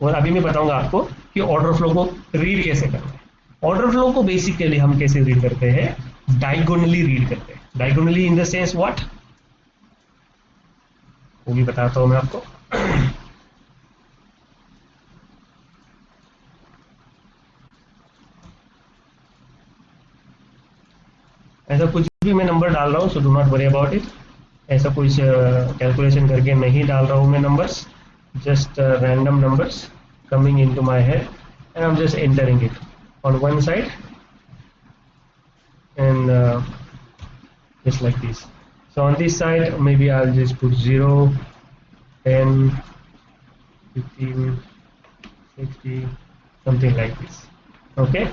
और अभी मैं बताऊंगा आपको कि ऑर्डर फ्लो को रीड कैसे करना है। ऑर्डर फ्लो को बेसिकली हम कैसे रीड करते हैं? डायगोनली रीड करते हैं। Diagonally in the sense what, वो भी बताता हूं मैं आपको। ऐसा कुछ भी मैं नंबर डाल रहा हूँ, सो do not worry about it. ऐसा कुछ कैलकुलेशन करके नहीं डाल रहा हूँ मैं numbers, just random numbers coming into my head, and I'm just entering it on one side, and just like this. So on this side maybe I'll just put 0, 10, 15, 60, something like this. Okay,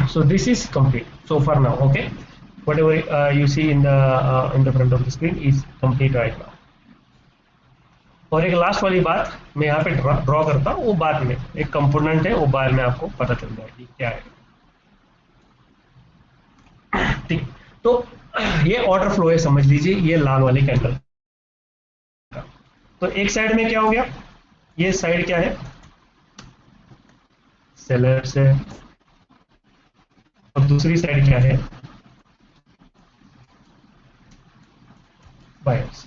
so this is complete so far now. Okay, whatever you see in the front of the screen is complete right now. और एक लास्ट वाली बात मैं यहाँ पे ड्रॉ करता हूँ, वो बाद में एक कंपोनेंट है, वो बाद में आपको पता चल जाएगी क्या है, ठीक। तो ये ऑर्डर फ्लो है, समझ लीजिए, ये लाल वाली कैंडल का। तो एक साइड में क्या हो गया, ये साइड क्या है, सेलर्स है, और दूसरी साइड क्या है, बायर्स।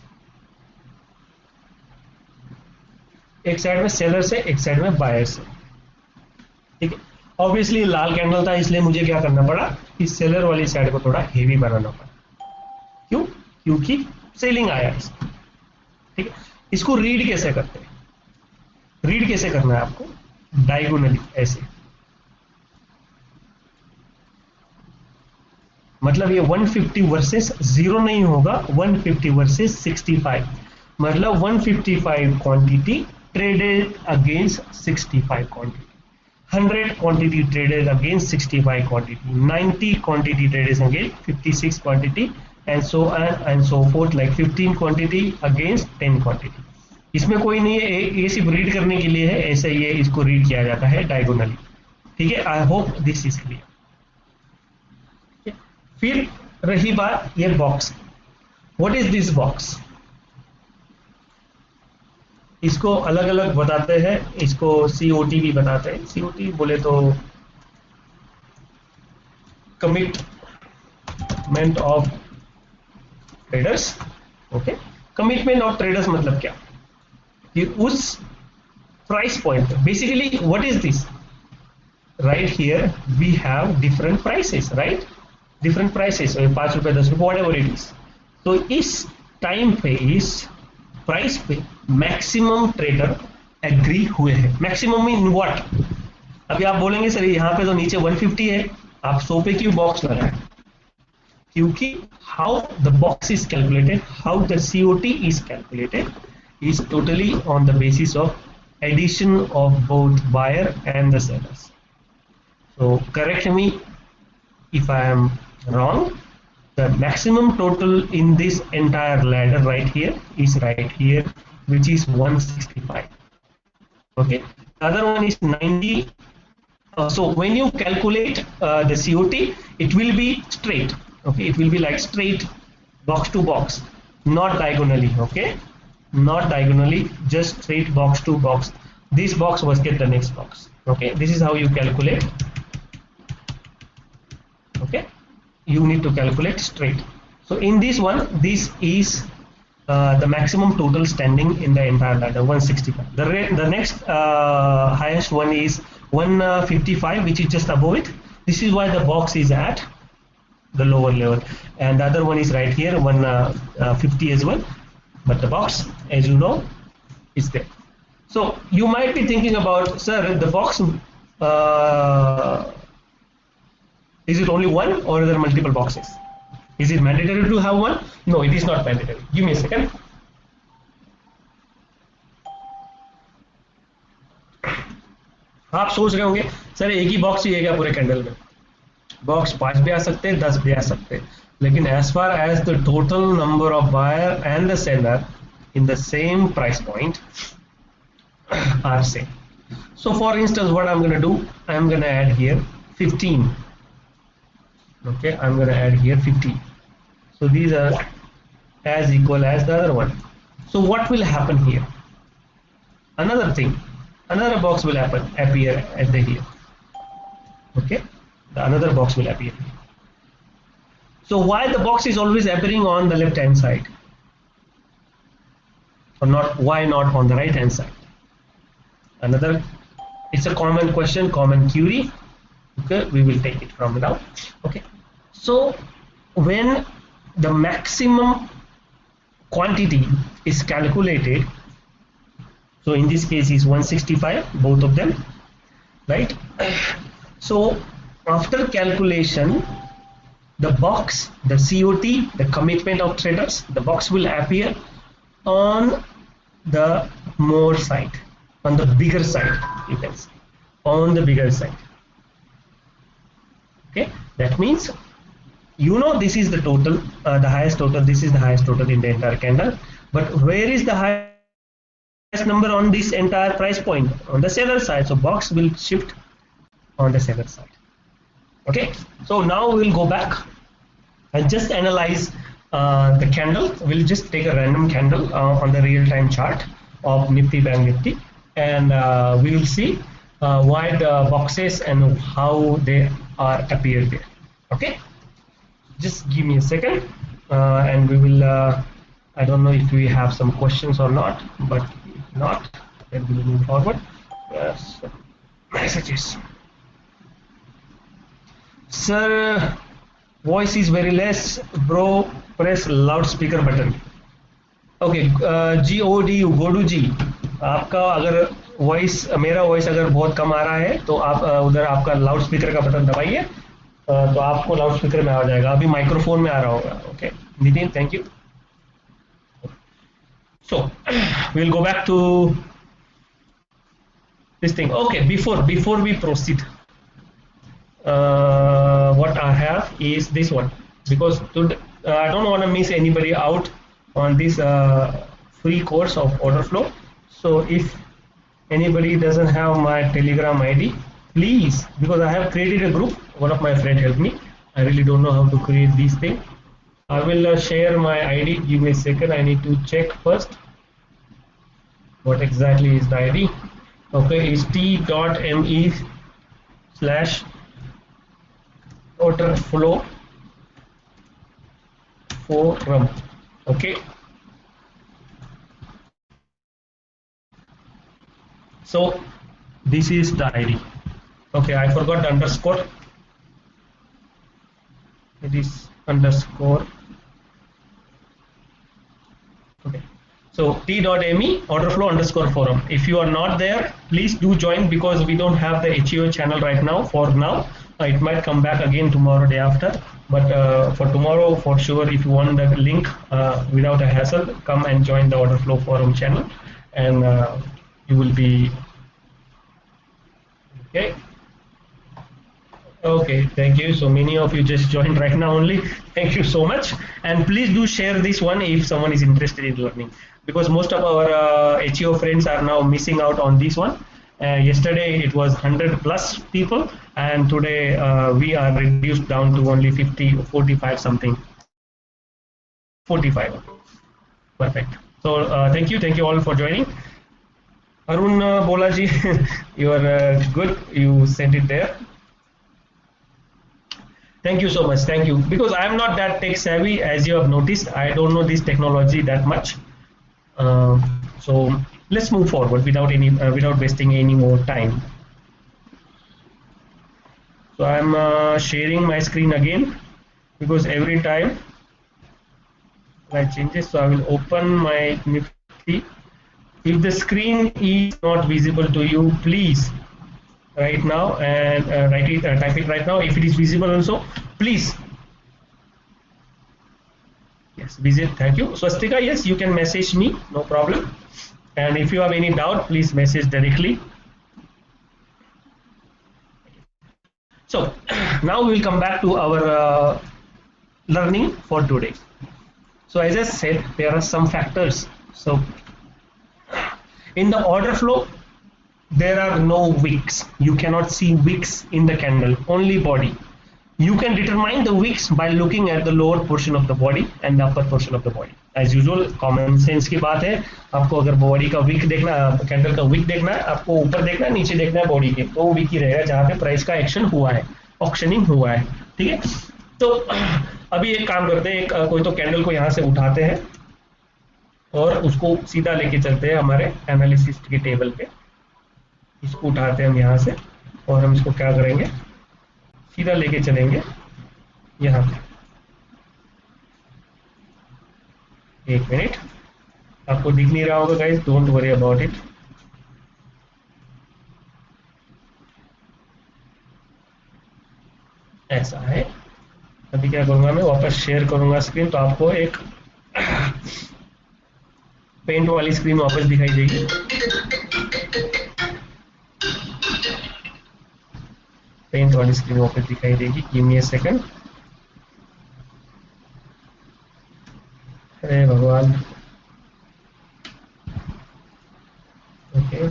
एक साइड में सेलर्स है, एक साइड में बायर्स है, ठीक है। ऑब्वियसली लाल कैंडल था, इसलिए मुझे क्या करना पड़ा कि सेलर वाली साइड को थोड़ा हेवी बनाना पड़ा। क्यों? क्योंकि सेलिंग आया इसको, ठीक है। इसको रीड कैसे करते हैं? रीड कैसे करना है आपको? डायगोनली, ऐसे। मतलब ये 150 वर्सेस 0 नहीं होगा, 150 वर्सेस 65, मतलब 155 quantity traded against 65 quantity, 100 quantity traded against 65 quantity, 90 quantity traded against 56 quantity, and so forth, like 15 quantity against 10 quantity. इसमें कोई नहीं है, ये सिर्फ रीड करने के लिए है, ऐसे ये इसको रीड किया जाता है डायगोनली, ठीक है। आई होप दिस इज क्लियर। फिर रही बात ये box, what is this box? इसको अलग अलग बताते हैं, इसको सीओटी भी बताते हैं। सीओटी बोले तो commitment of traders, okay. Commitment of traders मतलब क्या कि उस price point, basically what is this, right here we have different prices, right, different prices, 5 रुपए 10 रुपए वॉट एवर इट इज। तो इस टाइम पे, इस प्राइस पे मैक्सिमम ट्रेडर एग्री हुए हैं। Maximum in what? अभी आप बोलेंगे सर यहाँ पे तो नीचे 150 है, आप 100 पे क्यों बॉक्स लगाए? क्योंकि how the box is calculated, how the COT is calculated is totally on the basis of addition of both buyer and the sellers. So correct me if I am wrong. The maximum total in this entire ladder right here is right here, which is 165. Okay, the other one is 90. So when you calculate the COT, it will be straight. Okay, it will be like straight box to box, not diagonally. Okay, not diagonally, just straight box to box. This box must get the next box. Okay, this is how you calculate. Okay, you need to calculate straight. So in this one, this is the maximum total standing in the entire ladder, 165. The next highest one is 155, which is just above it. This is why the box is at the lower level, and the other one is right here, 150 as well, but the box, as you know, is there. So you might be thinking about, sir, the box, is it only one or are there multiple boxes? Is it mandatory to have one? No, it is not mandatory. Give me a second. आप सोच रहे होंगे सर एक ही बॉक्स चाहिए क्या पूरे कैंडल में? बॉक्स 5 भी आ सकते हैं, 10 भी आ सकते हैं, लेकिन as far as the total number of buyer and the seller in the same price point are same. So for instance, what I'm going to do, I'm going to add here 15. Okay, I'm going to add here 15. So these are as equal as the other one. So what will happen here? Another thing, another box will appear at the here. Okay, another box will appear here. So why the box is always appearing on the left hand side, or not? Why not on the right hand side? Another, it's a common question, common query. Okay, we will take it from now. Okay, so when the maximum quantity is calculated, so in this case is 165, both of them, right? So after calculation, the box, the COT, the commitment of traders, the box will appear on the more side, on the bigger side, you can say, on the bigger side. Okay, that means you know this is the total, the highest total, this is the highest total in the entire candle, but where is the highest number on this entire price point? On the seller side, so box will shift on the seller side. Okay, so now we'll go back and just analyze the candle. We'll just take a random candle on the real-time chart of Nifty Bank Nifty, and we will see why the boxes and how they are appear there. Okay, just give me a second, and we will. I don't know if we have some questions or not, but if not, then we will move forward. Yes, messages. Sir, voice is very less, bro. Press loudspeaker button. Okay, GOD, गोडू जी, आपका अगर वॉइस, मेरा वॉइस अगर बहुत कम आ रहा है तो आप उधर आपका लाउड स्पीकर का बटन दबाइए, तो आपको लाउड स्पीकर में आ जाएगा. अभी माइक्रोफोन में आ रहा होगा. Okay Nitin, thank you. So we'll go back to this thing. Okay, before we proceed, what I have is this one, because I don't want to miss anybody out on this free course of order flow. So if anybody doesn't have my Telegram ID, please, because I have created a group, one of my friends helped me. I really don't know how to create these things. I will share my ID. Give me a second, I need to check first what exactly is the ID. Okay, it's t.me/order flow forum. Okay, so this is the ID. Okay, I forgot the underscore. It is underscore. Okay, so t.me order flow underscore forum. If you are not there, please do join, because we don't have the HEO channel right now. For now, it might come back again tomorrow, day after, but for tomorrow, for sure, if you want the link without a hassle, come and join the order flow forum channel, and you will be okay. Okay, thank you. So many of you just joined right now only. Thank you so much, and please do share this one if someone is interested in learning, because most of our HEO friends are now missing out on this one. Yesterday it was 100 plus people, and today we are reduced down to only 50, 45 something. 45. Perfect. So thank you all for joining. Arun Bolaji, you are good. You sent it there. Thank you so much. Thank you. Because I am not that tech savvy, as you have noticed. I don't know this technology that much. So let's move forward without wasting any more time. So I'm sharing my screen again, because every time I change it, so I will open my Nifty. If the screen is not visible to you, please right now and type it right now. If it is visible also, please Yes, visit. Thank you. Swastika, yes, you can message me, no problem. And if you have any doubt, please message directly. So now we will come back to our learning for today. So as I said, there are some factors. So in the order flow, there are no wicks. You cannot see wicks in the candle, only body. You can determine the wicks by looking at the lower portion of the body and the upper portion of the body. As usual, common sense की बात है. आपको अगर बॉडी का विक देखना, कैंडल का विक देखना है, आपको ऊपर देखना है, नीचे देखना है बॉडी के, तो वो विक ही रहेगा जहाँ पे प्राइस का एक्शन हुआ है, ऑक्शनिंग हुआ है. ठीक है. तो अभी एक काम करते हैं, कोई तो कैंडल को यहाँ से उठाते हैं और उसको सीधा लेके चलते हैं हमारे एनालिसिस के टेबल पे. इसको उठाते हैं हम यहाँ से और हम इसको क्या करेंगे, सीधा लेके चलेंगे यहाँ पे. एक मिनट, आपको दिख नहीं रहा होगा guys, don't worry about it. ऐसा है. अभी क्या करूंगा, मैं वापस शेयर करूंगा स्क्रीन, तो आपको एक पेंट वाली स्क्रीन वापस दिखाई देगी. पेंट वाली स्क्रीन वापस दिखाई देगी. Give me a second. अरे भगवान. ओके,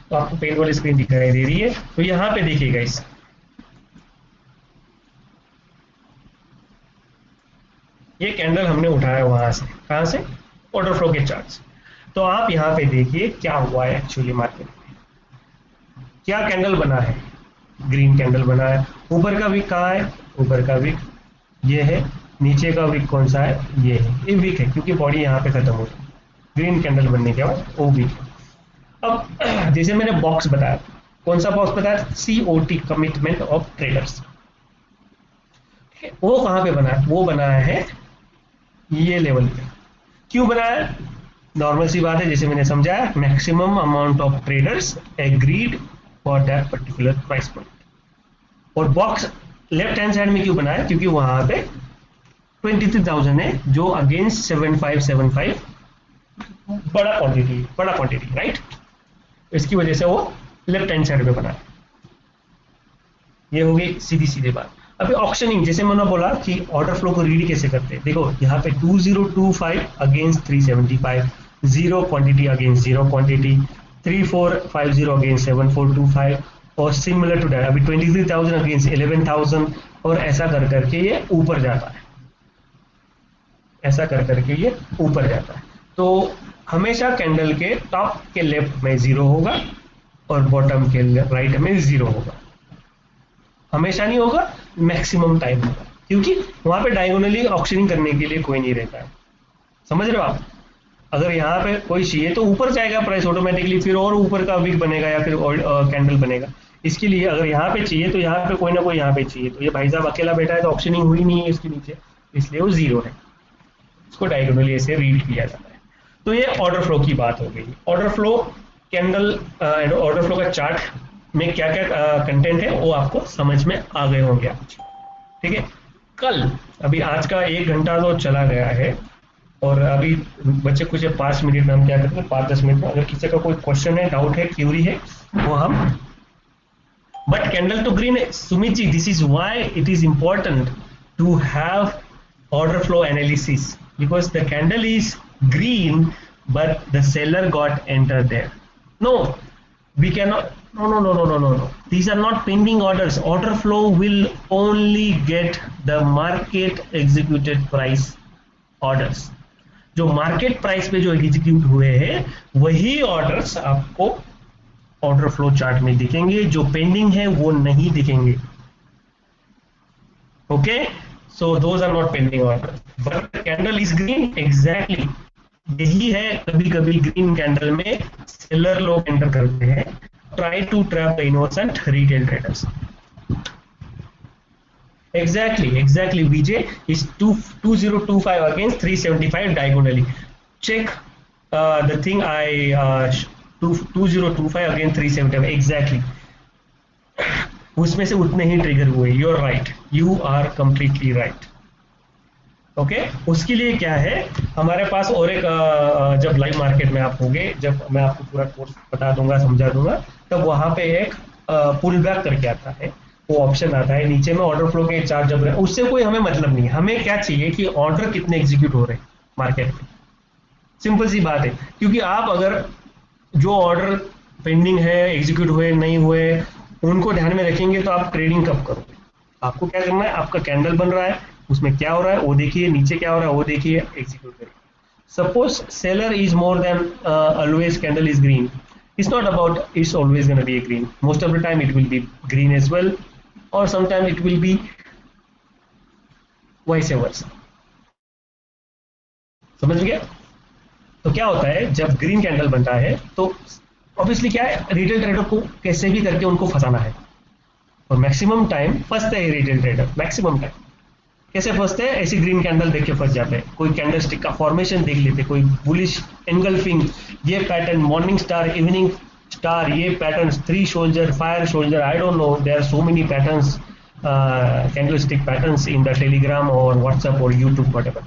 तो आपको पेंट वाली स्क्रीन दिखाई दे रही है. तो यहाँ पे देखिए गाइस, ये कैंडल हमने उठाया वहां से, कहां से, ऑर्डर फ्लो के चार्ट. तो आप यहाँ पे देखिए क्या हुआ है एक्चुअली मार्केट में. क्या कैंडल बना है, ग्रीन कैंडल बना है. ऊपर का विक कहाँ है, ऊपर का विक ये है. नीचे का विक कौन सा है, ये है. ये विक है क्योंकि बॉडी यहाँ पे खत्म हो गई. ग्रीन कैंडल बनने के बाद वो विक. अब जैसे मैंने बॉक्स बताया, कौन सा बॉक्स बताया, COT, कमिटमेंट ऑफ ट्रेडर्स. वो कहां पे बना है, वो बनाया है ये लेवल पे. क्यों बनाया, नॉर्मल सी बात है, जैसे मैंने समझाया, maximum amount of traders agreed for that particular price point. और बॉक्स लेफ्ट हैंड साइड में क्यों बनाया, क्योंकि वहां पे 23,000 है, जो अगेंस्ट 7575 बड़ा क्वांटिटी राइट. इसकी वजह से वो लेफ्ट हैंड साइड पे बना. ये हो गई सीधी सीधी बात. अभी ऑक्शनिंग, जैसे मैंने बोला कि ऑर्डर फ्लो को रीड कैसे करते हैं. देखो यहाँ पे 2025 against 375, zero quantity against zero quantity, 3450 against 7425, और सिमिलर टू दैट अभी 23,000 अगेंस्ट 11,000, और ऐसा कर करके ये ऊपर जाता है, ऐसा कर करके ये ऊपर जाता है. तो हमेशा कैंडल के टॉप के लेफ्ट में जीरो होगा और बॉटम के राइट में जीरो होगा. हमेशा नहीं होगा, मैक्सिमम टाइम होगा, क्योंकि वहां पे डायगोनली ऑक्शनिंग करने के लिए कोई नहीं रहता है. समझ रहे हो आप. अगर यहाँ पे कोई चाहिए तो ऊपर जाएगा प्राइस ऑटोमेटिकली, फिर और ऊपर का विक बनेगा या फिर कैंडल बनेगा. इसके लिए अगर यहाँ पे चाहिए तो यहाँ पे कोई ना कोई यहाँ पे चाहिए. तो ये भाई साहब अकेला बैठा है तो ऑक्शनिंग हुई नहीं है इसके नीचे, इसलिए वो जीरो है. इसको डायगोनली ऐसे रीड किया जाता है. तो ये ऑर्डर फ्लो की बात हो गई. Order flow candle and order flow का चार्ट में क्या क्या कंटेंट है वो आपको समझ में आ गए होंगे आज. ठीक है. कल अभी आज का 1 घंटा तो चला गया है, और अभी बच्चे कुछ 5 मिनट में हम क्या करते हैं, 5-10 मिनट में अगर किसी का कोई क्वेश्चन है, डाउट है, क्यूरी है, वो हम. बट कैंडल तो ग्रीन है Sumit ji. This is why it is important to have order flow analysis, because the candle is green but the seller got entered there. No, we cannot. No. These are not pending orders. Order flow will only get the market executed price orders. जो मार्केट प्राइस पे जो एग्जीक्यूट हुए हैं वही ऑर्डर्स आपको ऑर्डर फ्लो चार्ट में दिखेंगे. जो पेंडिंग है वो नहीं दिखेंगे. Okay. So those are not pending orders. But the candle is green. Exactly. यही है, कभी कभी ग्रीन कैंडल में सेलर लोग एंटर करते हैं. Try to trap the innocent retail traders. Exactly. VJ is 2025 against 375 diagonally. Check the thing. 2025 against 375. Exactly. उसमें से उतने ही ट्रिगर हुए। You are right, you are completely right. Okay, उसके लिए क्या है हमारे पास और एक जब लाइव मार्केट में आप होंगे, जब मैं आपको पूरा कोर्स बता दूंगा, समझा दूंगा, तब वहां पे एक पुल बैक करके आता है, वो ऑप्शन आता है नीचे में, ऑर्डर फ्लो के चार्ट जब रहे, उससे कोई हमें मतलब नहीं है। हमें क्या चाहिए कि ऑर्डर कितने एग्जीक्यूट हो रहे हैं मार्केट में, सिंपल सी बात है। क्योंकि आप अगर जो ऑर्डर पेंडिंग है, एग्जीक्यूट हुए नहीं हुए, उनको ध्यान में रखेंगे तो आप ट्रेडिंग कब करोगे। आपको क्या करना है, आपका कैंडल बन रहा है, उसमें क्या हो रहा है वो देखिए, नीचे क्या हो रहा है वो देखिए, एग्जीक्यूट करिए। Suppose seller is more than always candle is green, it's not about it's always going to be a green. Most of the time it will be green as well, or sometimes it will be vice versa. समझ गया? तो क्या होता है जब ग्रीन कैंडल बनता है तो ऑब्वियसली क्या है, रिटेल ट्रेडर को कैसे भी करके उनको फंसाना है, और मैक्सिमम टाइम फंसते हैं रिटेल ट्रेडर। मैक्सिमम टाइम कैसे फंसते हैं, ऐसी ग्रीन कैंडल देख के फंस जाते हैं। कोई कैंडल स्टिक का फॉर्मेशन देख लेते, कोई बुलिश एंगल्फिंग, ये pattern, morning star, evening star, ये pattern, three shoulder, fire shoulder, I don't know, there are so many patterns, candle stick patterns in the Telegram और व्हाट्सएप और यूट्यूब व्हाटएवर।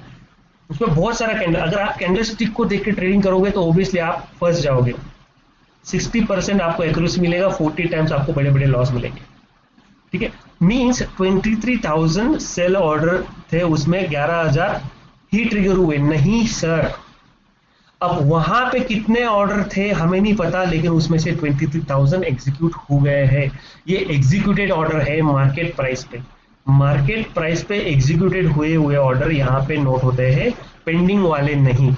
उसमें बहुत सारा कैंडल, अगर आप कैंडल स्टिक को देख के ट्रेडिंग करोगे तो ऑब्वियसली आप फंस जाओगे। 60% आपको एक्यूरेसी मिलेगा, 40 टाइम्स आपको बड़े बड़े लॉस मिलेंगे। ठीक है, मींस 23,000 सेल ऑर्डर थे, उसमें 11,000 ही ट्रिगर हुए। नहीं सर, अब वहां पे कितने ऑर्डर थे हमें नहीं पता, लेकिन उसमें से 23,000 एग्जीक्यूट हो गए हैं। ये एग्जीक्यूटेड ऑर्डर है मार्केट प्राइस पे। मार्केट प्राइस पे एग्जीक्यूटेड हुए हुए ऑर्डर यहाँ पे नोट होते हैं, पेंडिंग वाले नहीं।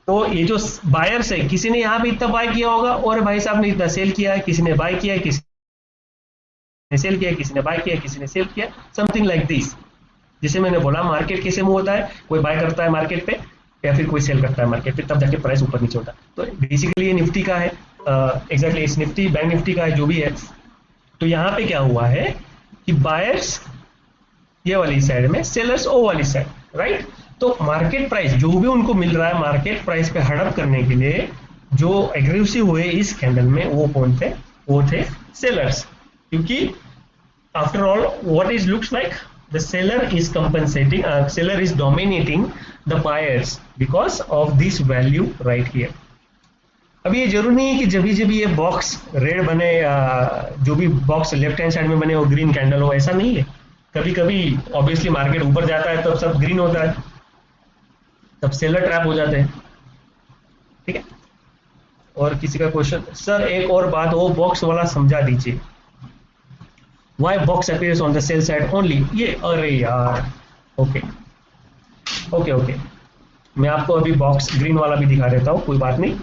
तो ये जो बायर्स है, किसी ने यहाँ पे इतना बाय किया होगा और भाई साहब ने इतना सेल किया है, किसी ने बाय किया है, किसी ने सेल किया, किसी ने बाय किया, किसी ने सेल किया, समथिंग लाइक दिस। जिसे मैंने बोला मार्केट कैसे मूव होता है, कोई बाय करता है मार्केट पे या फिर कोई सेल करता है मार्केट पे, तब जाके प्राइस ऊपर नीचे होता है। तो बेसिकली ये निफ्टी का है, एग्जैक्टली इस निफ्टी, बैंक निफ्टी का है, जो भी है। तो यहाँ पे क्या हुआ है कि बायर्स ये वाली साइड में, सेलर्स ओ वाली साइड, राइट। तो मार्केट प्राइस जो भी उनको मिल रहा है, मार्केट प्राइस पे हड़प करने के लिए जो एग्रेसिव हुए इस कैंडल में, वो कौन थे, वो थे सेलर्स। क्योंकि after all what is looks like, the seller is compensating, seller is dominating the buyers because of this value right here. अब ये जरूरी नहीं है कि जब भी ये बॉक्स रेड बने, जो भी बॉक्स लेफ्ट हैंड साइड में बने वो ग्रीन कैंडल हो, ऐसा नहीं है। कभी कभी ऑब्वियसली मार्केट ऊपर जाता है तब सब ग्रीन होता है, तब सेलर ट्रैप हो जाते हैं। ठीक है, और किसी का क्वेश्चन, सर एक और बात, वो बॉक्स वाला समझा दीजिए, why box appears on the sell side only, ये अरे यार, ओके ओके ओके, मैं आपको अभी बॉक्स ग्रीन वाला भी दिखा देता हूँ, कोई बात नहीं।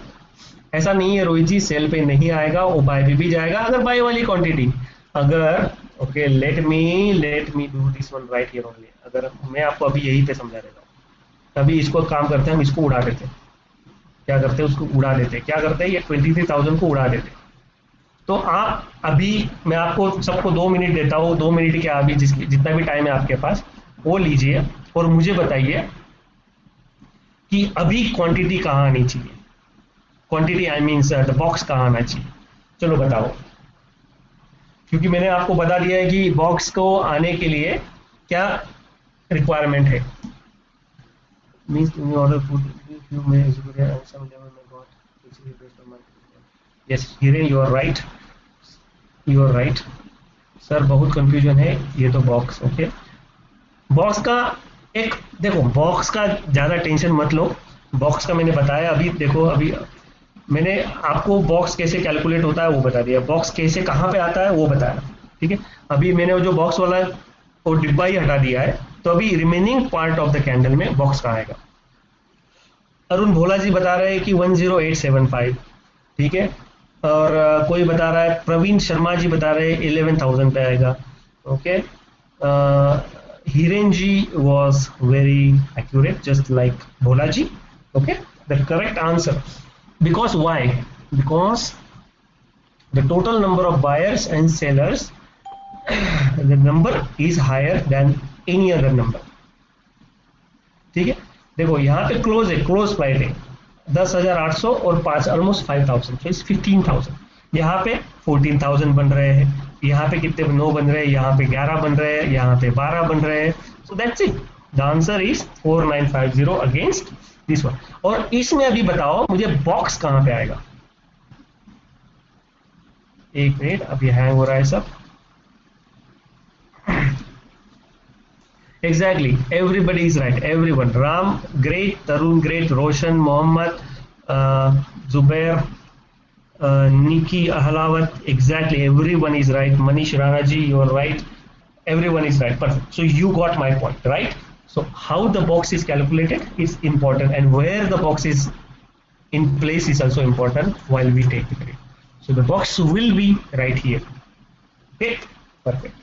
ऐसा नहीं है रोहित जी, सेल पे नहीं आएगा, वो बाय पे भी जाएगा अगर बाय वाली क्वांटिटी, अगर okay, let me do this one right here only. अगर मैं आपको अभी यही पे समझा देता हूँ, अभी इसको काम करते हैं हम, इसको उड़ा देते हैं। क्या करते हैं, उसको उड़ा देते हैं। क्या करते हैं, ये 23,000 को उड़ा देते हैं। तो आप अभी, मैं आपको सबको 2 मिनट देता हूँ, 2 मिनट के अभी जितना भी टाइम है आपके पास वो लीजिए और मुझे बताइए कि अभी क्वांटिटी कहाँ आनी चाहिए, quantity I mean the box कहाँ आना चाहिए। चलो बताओ, क्योंकि मैंने आपको बता दिया है कि बॉक्स को आने के लिए क्या रिक्वायरमेंट है। Means order food you may some level में got easily based on market. Yes Hiren, you are right, you are right sir, बहुत कंफ्यूजन है ये तो बॉक्स। ओके, बॉक्स का एक देखो, बॉक्स का ज्यादा टेंशन मत लो, बॉक्स का मैंने बताया। अभी देखो, अभी मैंने आपको बॉक्स कैसे कैलकुलेट होता है वो बता दिया, बॉक्स कैसे कहाँ पे आता है वो बताया। ठीक है, अभी मैंने वो जो बॉक्स वाला वो डिब्बा ही हटा दिया है, तो अभी remaining part of the candle में बॉक्स कहाँ आएगा। अरुण भोला जी बता रहे हैं कि 10875, ठीक है, और कोई बता रहा है, प्रवीण शर्मा जी बता रहे हैं 11,000 पे आएगा। Okay, Hiren ji was very accurate just like Bhola ji. Okay, the correct answer, because why, because the total number of buyers and sellers, the number is higher than any other number. ठीक है, देखो यहाँ पे क्लोज है, क्लोज प्राइस है 10,800 और 5 ऑलमोस्ट 5,000, so it's 15,000। यहाँ पे 14,000 बन रहे हैं, यहाँ पे कितने 9 बन रहे हैं, यहाँ पे 11 बन रहे हैं, यहाँ पे 12 बन रहे हैं. So that's it. The answer is 4950 against this one. और इसमें अभी बताओ मुझे बॉक्स कहाँ पे आएगा. एक मिनट, अभी हैंग हो रहा है सब. Exactly, everybody is right. Everyone. Ram, great. Tarun, great. Roshan, Mohammed, Zubair, Nikki, Ahlawat. Exactly, everyone is right. Manish Ranaji, you are right. Everyone is right. Perfect. So you got my point, right? So how the box is calculated is important, and where the box is in place is also important while we take the grade. So the box will be right here. Okay, perfect.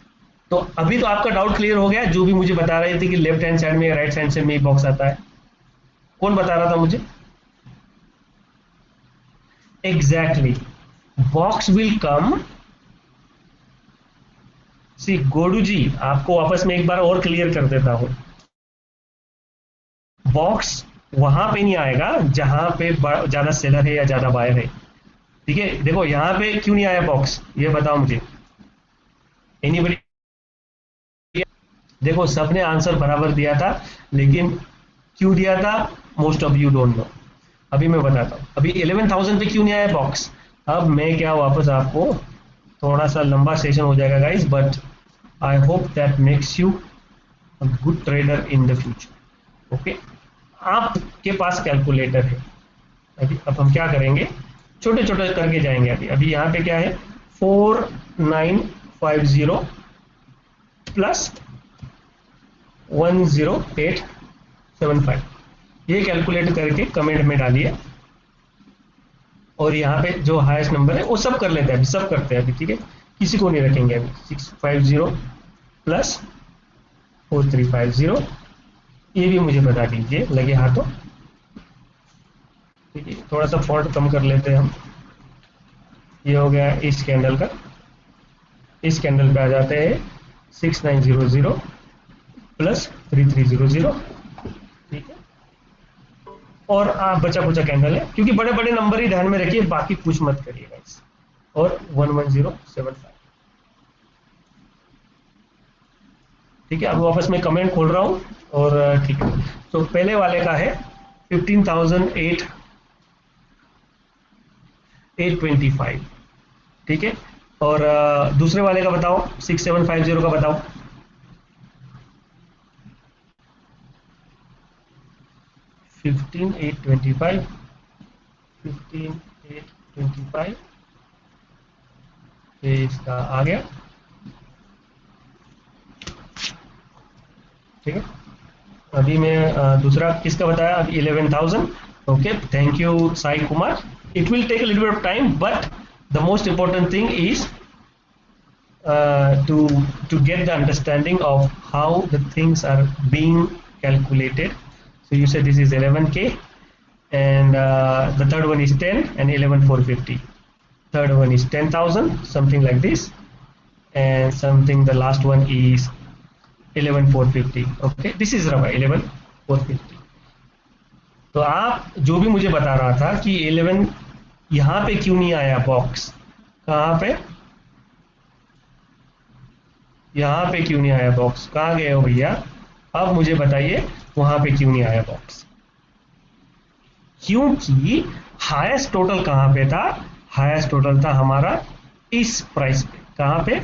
तो अभी तो आपका डाउट क्लियर हो गया. जो भी मुझे बता रहे थे कि लेफ्ट हैंड साइड में या राइट हैंड साइड में बॉक्स आता है, कौन बता रहा था मुझे? Exactly, box will come. See Godu ji, आपको वापस में एक बार और क्लियर कर देता हूं. बॉक्स वहां पे नहीं आएगा जहां पे ज्यादा सेलर है या ज्यादा बायर है. ठीक है, देखो यहां पे क्यों नहीं आया बॉक्स, ये बताओ मुझे. एनीबडी? देखो सबने आंसर बराबर दिया था, लेकिन क्यों दिया था most of you don't know. अभी मैं बताता हूं. अभी 11,000 पे क्यों नहीं आया बॉक्स. अब मैं क्या वापस आपको, थोड़ा सा लंबा सेशन हो जाएगा guys, but I hope that makes you a good trader in the future. Okay, आपके पास कैलकुलेटर है. अभी अब हम क्या करेंगे, छोटे छोटे करके जाएंगे. अभी यहाँ पे क्या है, 4950 प्लस 10875. ये कैलकुलेट करके कमेंट में डालिए. और यहाँ पे जो हाईएस्ट नंबर है वो सब कर लेते हैं, अभी सब करते हैं अभी. ठीक है, किसी को नहीं रखेंगे अभी. 650 प्लस 4350, ये भी मुझे बता दीजिए लगे हाथों. ठीक है, थोड़ा सा फॉन्ट कम कर लेते हैं हम. ये हो गया इस कैंडल का. इस कैंडल पे आ जाते हैं 6900 प्लस 3300. ठीक है, और आप बचा कुचा कैंडल है, क्योंकि बड़े बड़े नंबर ही ध्यान में रखिए, बाकी कुछ मत करिएगा. और 11075. ठीक है, अब वापस मैं कमेंट खोल रहा हूं. और ठीक है, तो पहले वाले का है 15,825. ठीक है, और दूसरे वाले का बताओ, 6750 का बताओ. 15,825. 15,825 इसका आ गया. ठीक है, अभी मैं दूसरा किसका बताया, अभी 11,000. Okay, thank you Sai Kumar. It will take a little bit of time, but the most important thing is to get the understanding of how the things are being calculated. So you said this is 11k, and the third one is 10 and 11,450. Third one is 10,000, something like this, and something, the last one is 11,450. Okay, this is रहा 11,450. तो आप जो भी मुझे बता रहा था कि 11 यहाँ पे क्यों नहीं आया बॉक्स, कहाँ पे, यहाँ पे क्यों नहीं आया बॉक्स, कहाँ गए हो भैया, अब मुझे बताइए वहां पे क्यों नहीं आया बॉक्स. क्योंकि हाईएस्ट टोटल कहां पे था, हाईएस्ट टोटल था हमारा इस प्राइस पे. कहां पे,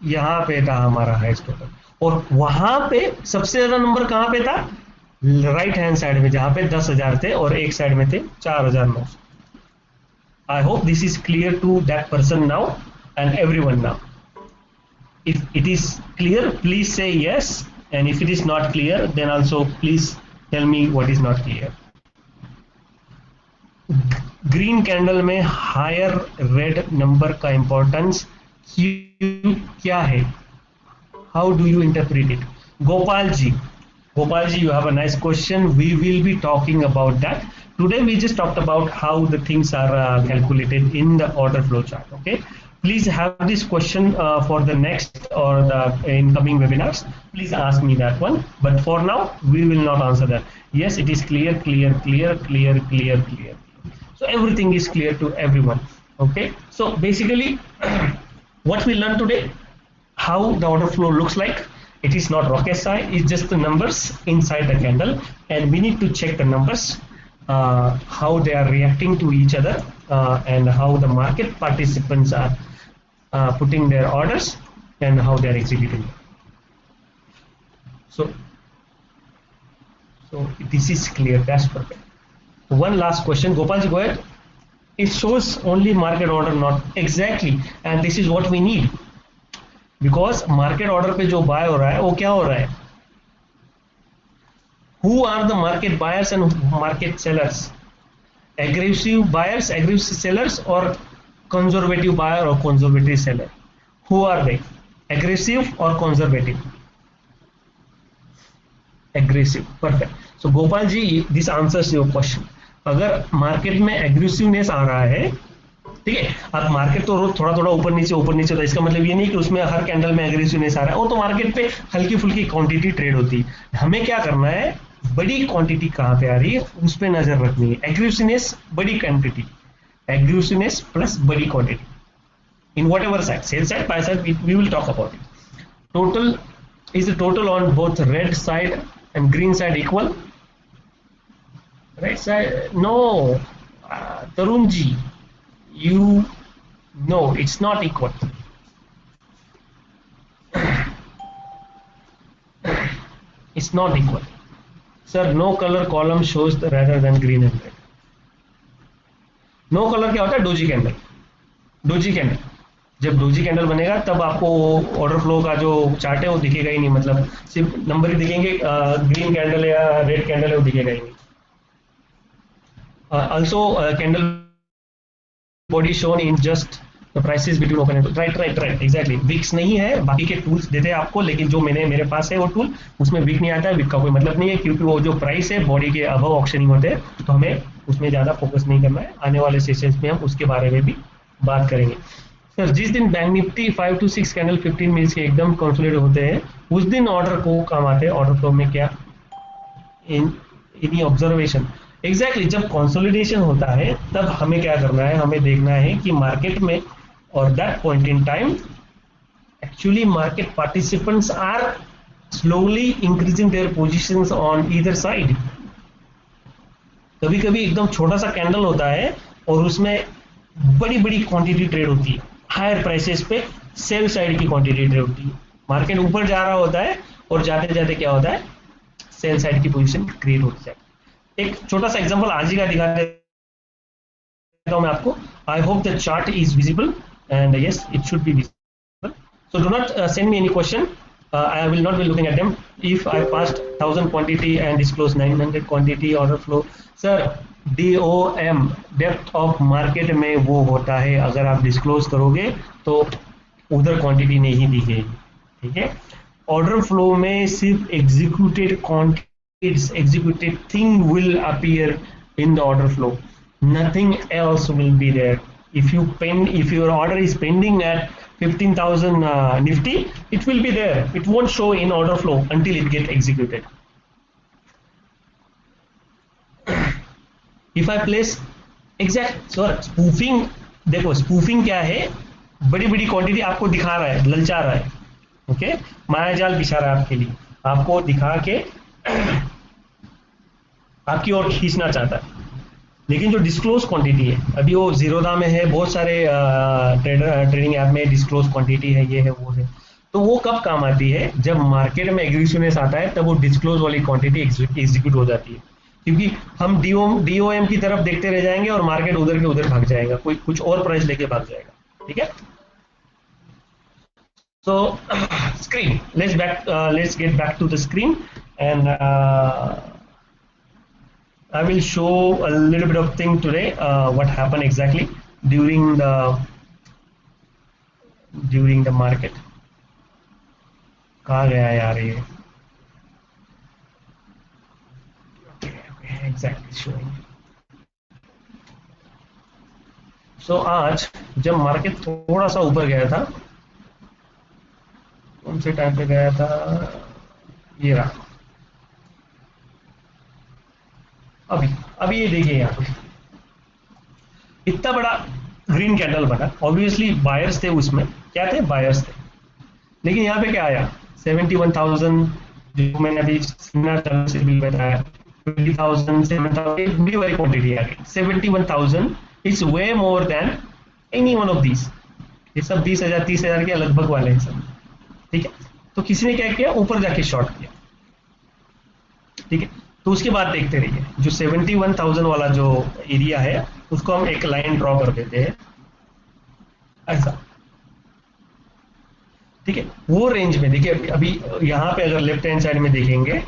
यहां पे था हमारा हाईएस्ट टोटल. और वहां पे सबसे ज्यादा नंबर कहां पे था, राइट हैंड साइड में, जहां पे 10,000 थे और एक साइड में थे 4,900. I hope this is clear to that person now and everyone now. If it is clear, please say yes, and if it is not clear, then also please tell me what is not clear. Green candle में higher red number का importance क्या है? How do you interpret it? Gopal ji, you have a nice question. We will be talking about that. Today we just talked about how the things are calculated in the order flow chart. Okay. Please have this question for the next or the incoming webinars. Please ask me that one. But for now, we will not answer that. Yes, it is clear. So everything is clear to everyone. Okay. So basically, What we learned today, how the order flow looks like. It is not rocket science, it's just the numbers inside the candle, and we need to check the numbers, how they are reacting to each other, and how the market participants are putting their orders and how they are executing. So this is clear, that's perfect. One last question, Gopalji, go ahead. It shows only market order, not exactly, and this is what we need, because market order पे जो buy हो रहा है वो क्या हो रहा है? Who are the market buyers and market sellers? Aggressive buyers, aggressive sellers, or conservative buyer or conservative seller? Who are they? Aggressive or conservative? Aggressive. Perfect. So Gopal ji, this answers your question. अगर मार्केट में एग्रेसिवनेस आ रहा है, ठीक है, अब मार्केट तो रोज थोड़ा थोड़ा ऊपर नीचे होता है, इसका मतलब ये नहीं कि उसमें हर कैंडल में एग्रेसिवनेस आ रहा है, वो तो मार्केट पे हल्की फुल्की क्वांटिटी ट्रेड होती है। हमें क्या करना है, बड़ी क्वांटिटी कहाँ पे आ रही है उस पर नजर रखनी है। एग्रेसिवनेस, बड़ी क्वांटिटी, एग्रेसिवनेस प्लस बड़ी quantity in whatever side, sell side, buy side, we will talk about it. Total, is the total on both red side and green side equal? Right side, no, Tarunji, you, no, it's not equal. It's not equal, sir. No color column shows the rather than green and red. No color क्या होता है? Doji candle, doji candle. जब डोजी कैंडल बनेगा तब आपको ऑर्डर फ्लो का जो चार्ट है वो दिखेगा ही नहीं, मतलब सिर्फ नंबर ही दिखेंगे, ग्रीन कैंडल या रेड कैंडल है वो दिखेगा ही नहीं। Also candle body shown in just the prices between open and, right exactly. Wicks नहीं है, बाकी के टूल्स देते हैं आपको, लेकिन जो मेरे पास है वो टूल, उसमें विक नहीं आता है। विक का कोई मतलब नहीं है, क्योंकि वो जो प्राइस है बॉडी के अबव ऑक्शनिंग होते हैं, तो हमें उसमें ज्यादा फोकस नहीं करना है। आने वाले सेशंस में हम उसके बारे में भी बात करेंगे। सर, जिस दिन bank Nifty 5 to 6 candle 15 minutes के एकदम कंसोलिडेट होते हैं, उस दिन ऑर्डर को काम आते हैं। ऑर्डर फ्लो में क्या एनी ऑब्जर्वेशन? एग्जैक्टली, जब कंसोलिडेशन होता है तब हमें क्या करना है, हमें देखना है कि मार्केट में और that point in time actually market participants are slowly increasing their positions on either side. कभी कभी एकदम छोटा सा कैंडल होता है और उसमें बड़ी बड़ी क्वांटिटी ट्रेड होती है, हायर प्राइसेस पे सेल साइड की क्वांटिटी ट्रेड होती है। मार्केट ऊपर जा रहा होता है और जाते जाते क्या होता है, सेल साइड की पोजीशन क्रिएट होती है। एक छोटा सा एग्जांपल आज ही का दिखा देता हूं मैं आपको। आई hope the chart is visible and yes, it should be visible. So do not send me any question, I will not be looking at them. If I passed 1000 quantity and disclosed 900 quantity order flow, sir, DOM, depth of market में वो होता है, अगर आप डिस्क्लोज करोगे तो उधर क्वांटिटी नहीं दिखेगी, ठीक है। ऑर्डर फ्लो में सिर्फ executed quantities, executed thing will appear in the order flow, nothing else will be there. if your order is pending at 15,000 Nifty, it will be there, it won't show in order flow until it get executed. If I place exact, so spoofing, देखो spoofing क्या है, बड़ी बड़ी क्वांटिटी आपको दिखा रहा है, ललचा रहा है, ओके, माया जाल बिछा रहा है आपके लिए, आपको दिखा के आपकी ओर खींचना चाहता है। लेकिन जो डिस्क्लोज क्वांटिटी है, अभी वो जीरोधा में है, बहुत सारे ट्रेडिंग ऐप में डिस्क्लोज क्वांटिटी है, ये है वो है, तो वो कब काम आती है, जब मार्केट में एग्रेसिवनेस आता है तब वो डिस्क्लोज वाली क्वांटिटी एग्जीक्यूट हो जाती है, क्योंकि हम डीओएम की तरफ देखते रह जाएंगे और मार्केट उधर के उधर भाग जाएगा, कोई कुछ और प्राइस लेके भाग जाएगा, ठीक है। So screen, let's get back to the screen and I will show a little bit of thing today, what happened exactly during the market. कहाँ गया यार ये? Okay, exactly showing. So आज जब मार्केट थोड़ा सा ऊपर गया था, कौन से टाइम पे गया था, ये रहा, अभी ये देखिए यहाँ पे इतना बड़ा ग्रीन कैंडल बना, ऑब्वियसली बायर्स थे उसमें, क्या थे, बायर्स थे। लेकिन यहाँ पे क्या आया, 71,000, जो मैंने अभी से भी बताया, 20,000, 7,000, बड़ी बड़ी क्वांटिटी आ गई। 71,000 is way more than any one of these. ये सब 20,000 30,000 के लगभग वाले हैं सब, ठीक है। तो किसी ने क्या किया, ऊपर जाके शॉर्ट किया, ठीक है। तो उसके बाद देखते रहिए, जो 71,000 वाला जो एरिया है उसको हम एक लाइन ड्रॉ कर देते हैं ऐसा, ठीक है। वो रेंज में देखिए, अभी यहाँ पे अगर लेफ्ट हैंड साइड में देखेंगे,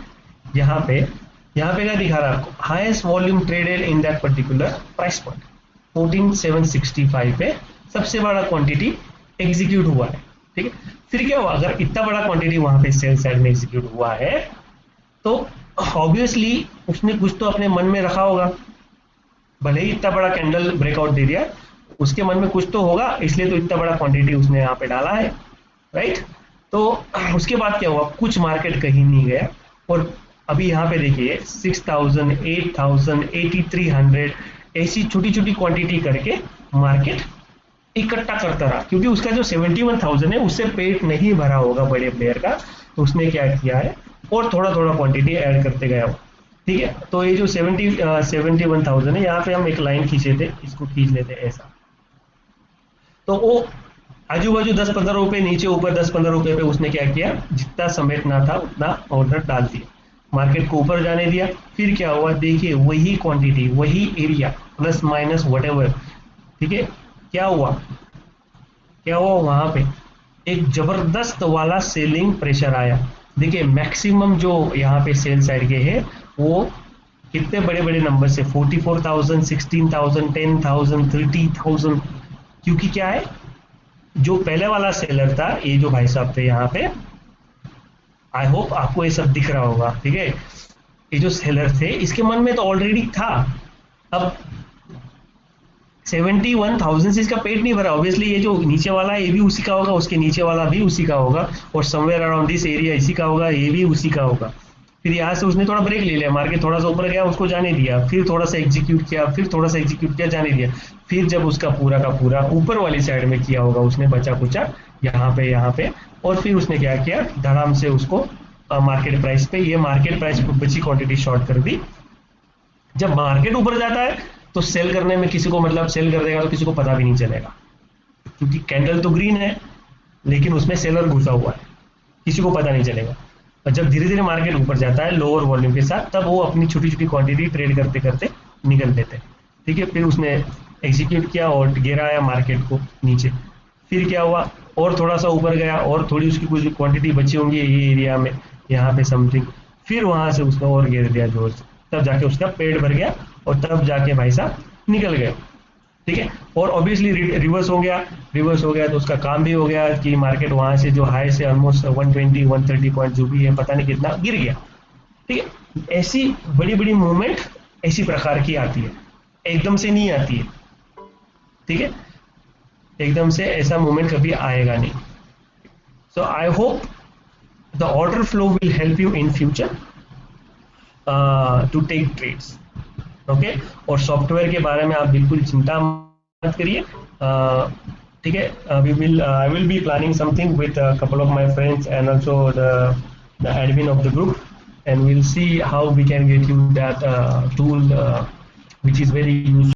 यहाँ पे क्या दिखा रहा है आपको, highest volume traded in that particular price point 14,765 पे सबसे बड़ा क्वांटिटी एग्जीक्यूट हुआ है, ठीक है। फिर क्या हुआ, अगर इतना बड़ा क्वांटिटी वहां पे सेल साइड में एग्जीक्यूट हुआ है तो ऑब्वियसली उसने कुछ तो अपने मन में रखा होगा, भले ही इतना बड़ा कैंडल ब्रेकआउट दे दिया, उसके मन में कुछ तो होगा, इसलिए तो इतना बड़ा क्वांटिटी उसने यहाँ पे डाला है, राइट। तो उसके बाद क्या हुआ, कुछ मार्केट कहीं नहीं गया, और अभी यहाँ पे देखिए 6,000, 8,000, 8,300 ऐसी छोटी छोटी क्वांटिटी करके मार्केट इकट्ठा करता रहा, क्योंकि उसका जो 71,000 है उससे पेट नहीं भरा होगा बड़े प्लेयर का, तो उसने क्या किया है, और थोड़ा थोड़ा क्वांटिटी ऐड करते गया हो, ठीक है। तो ये जो 71,000 है, यहाँ पे हम एक लाइन खींचे थे, इसको खींच लेते ऐसा, तो वो आजू बाजू 10-15 रुपए नीचे ऊपर 10-15 रुपए पे उसने क्या किया, जितना समेटना था उतना ऑर्डर डाल दिया, मार्केट को ऊपर जाने दिया। फिर क्या हुआ, देखिए वही क्वांटिटी, वही एरिया, प्लस माइनस व्हाटएवर, ठीक है। क्या हुआ वहां पे एक जबरदस्त वाला सेलिंग प्रेशर आया। देखिए मैक्सिमम जो यहाँ पे सेल साइड के है वो कितने बड़े बड़े नंबर से, 44,000, 16,000, 10,000, 30,000, क्योंकि क्या है, जो पहले वाला सेलर था, ये जो भाई साहब थे यहाँ पे, आई होप आपको ये सब दिख रहा होगा, ठीक है। ये जो सेलर थे इसके मन में तो ऑलरेडी था, अब 71,000 से इसका पेट नहीं भरा, ऑब्वियसली ये जो नीचे वाला है ये भी उसी का होगा, उसके नीचे वाला भी उसी का होगा, और समवेयर अराउंड दिस एरिया इसी का होगा, ये भी उसी का होगा। फिर यहाँ से उसने थोड़ा ब्रेक ले लिया, मार्केट थोड़ा सा ऊपर गया, उसको जाने दिया, फिर थोड़ा सा एग्जीक्यूट किया, फिर थोड़ा सा एग्जीक्यूट किया, जाने दिया। फिर जब उसका पूरा का पूरा ऊपर वाली साइड में किया होगा उसने, बचा कुचा यहाँ पे, और फिर उसने क्या किया, धड़ाम से उसको मार्केट प्राइस पे, ये मार्केट प्राइस पे बची क्वांटिटी शॉर्ट कर दी। जब मार्केट ऊपर जाता है तो सेल करने में किसी को, मतलब सेल कर देगा तो किसी को पता भी नहीं चलेगा, क्योंकि कैंडल तो ग्रीन है लेकिन उसमें सेलर घुसा हुआ है, किसी को पता नहीं चलेगा। और जब धीरे धीरे मार्केट ऊपर जाता है लोअर वॉल्यूम के साथ, तब वो अपनी छोटी छोटी क्वांटिटी ट्रेड करते करते निकल देते हैं, ठीक है। फिर उसने एग्जीक्यूट किया और गिराया मार्केट को नीचे। फिर क्या हुआ, और थोड़ा सा ऊपर गया, और थोड़ी उसकी कुछ क्वांटिटी बची होंगी ये एरिया में, यहाँ पे समथिंग, फिर वहां से उसका और गिर दिया जोर से, तब जाके उसका पेट भर गया, और तब जाके भाई साहब निकल गए, ठीक है। और ऑब्वियसली रिवर्स हो गया तो उसका काम भी हो गया कि मार्केट वहां से जो हाई से ऑलमोस्ट 120 130 पॉइंट जो भी है पता नहीं कितना गिर गया, ठीक है। ऐसी बड़ी बड़ी मूवमेंट ऐसी प्रकार की आती है, एकदम से नहीं आती है, ठीक है। एकदम से ऐसा मूवमेंट कभी आएगा नहीं। So I hope the order flow will help you in future to take trades, okay. और सॉफ्टवेयर के बारे में आप बिल्कुल चिंता मत करिए, ठीक है। I will be planning something with a couple of my friends and also the admin of the group, and we'll see how we can get you that tool which is very useful.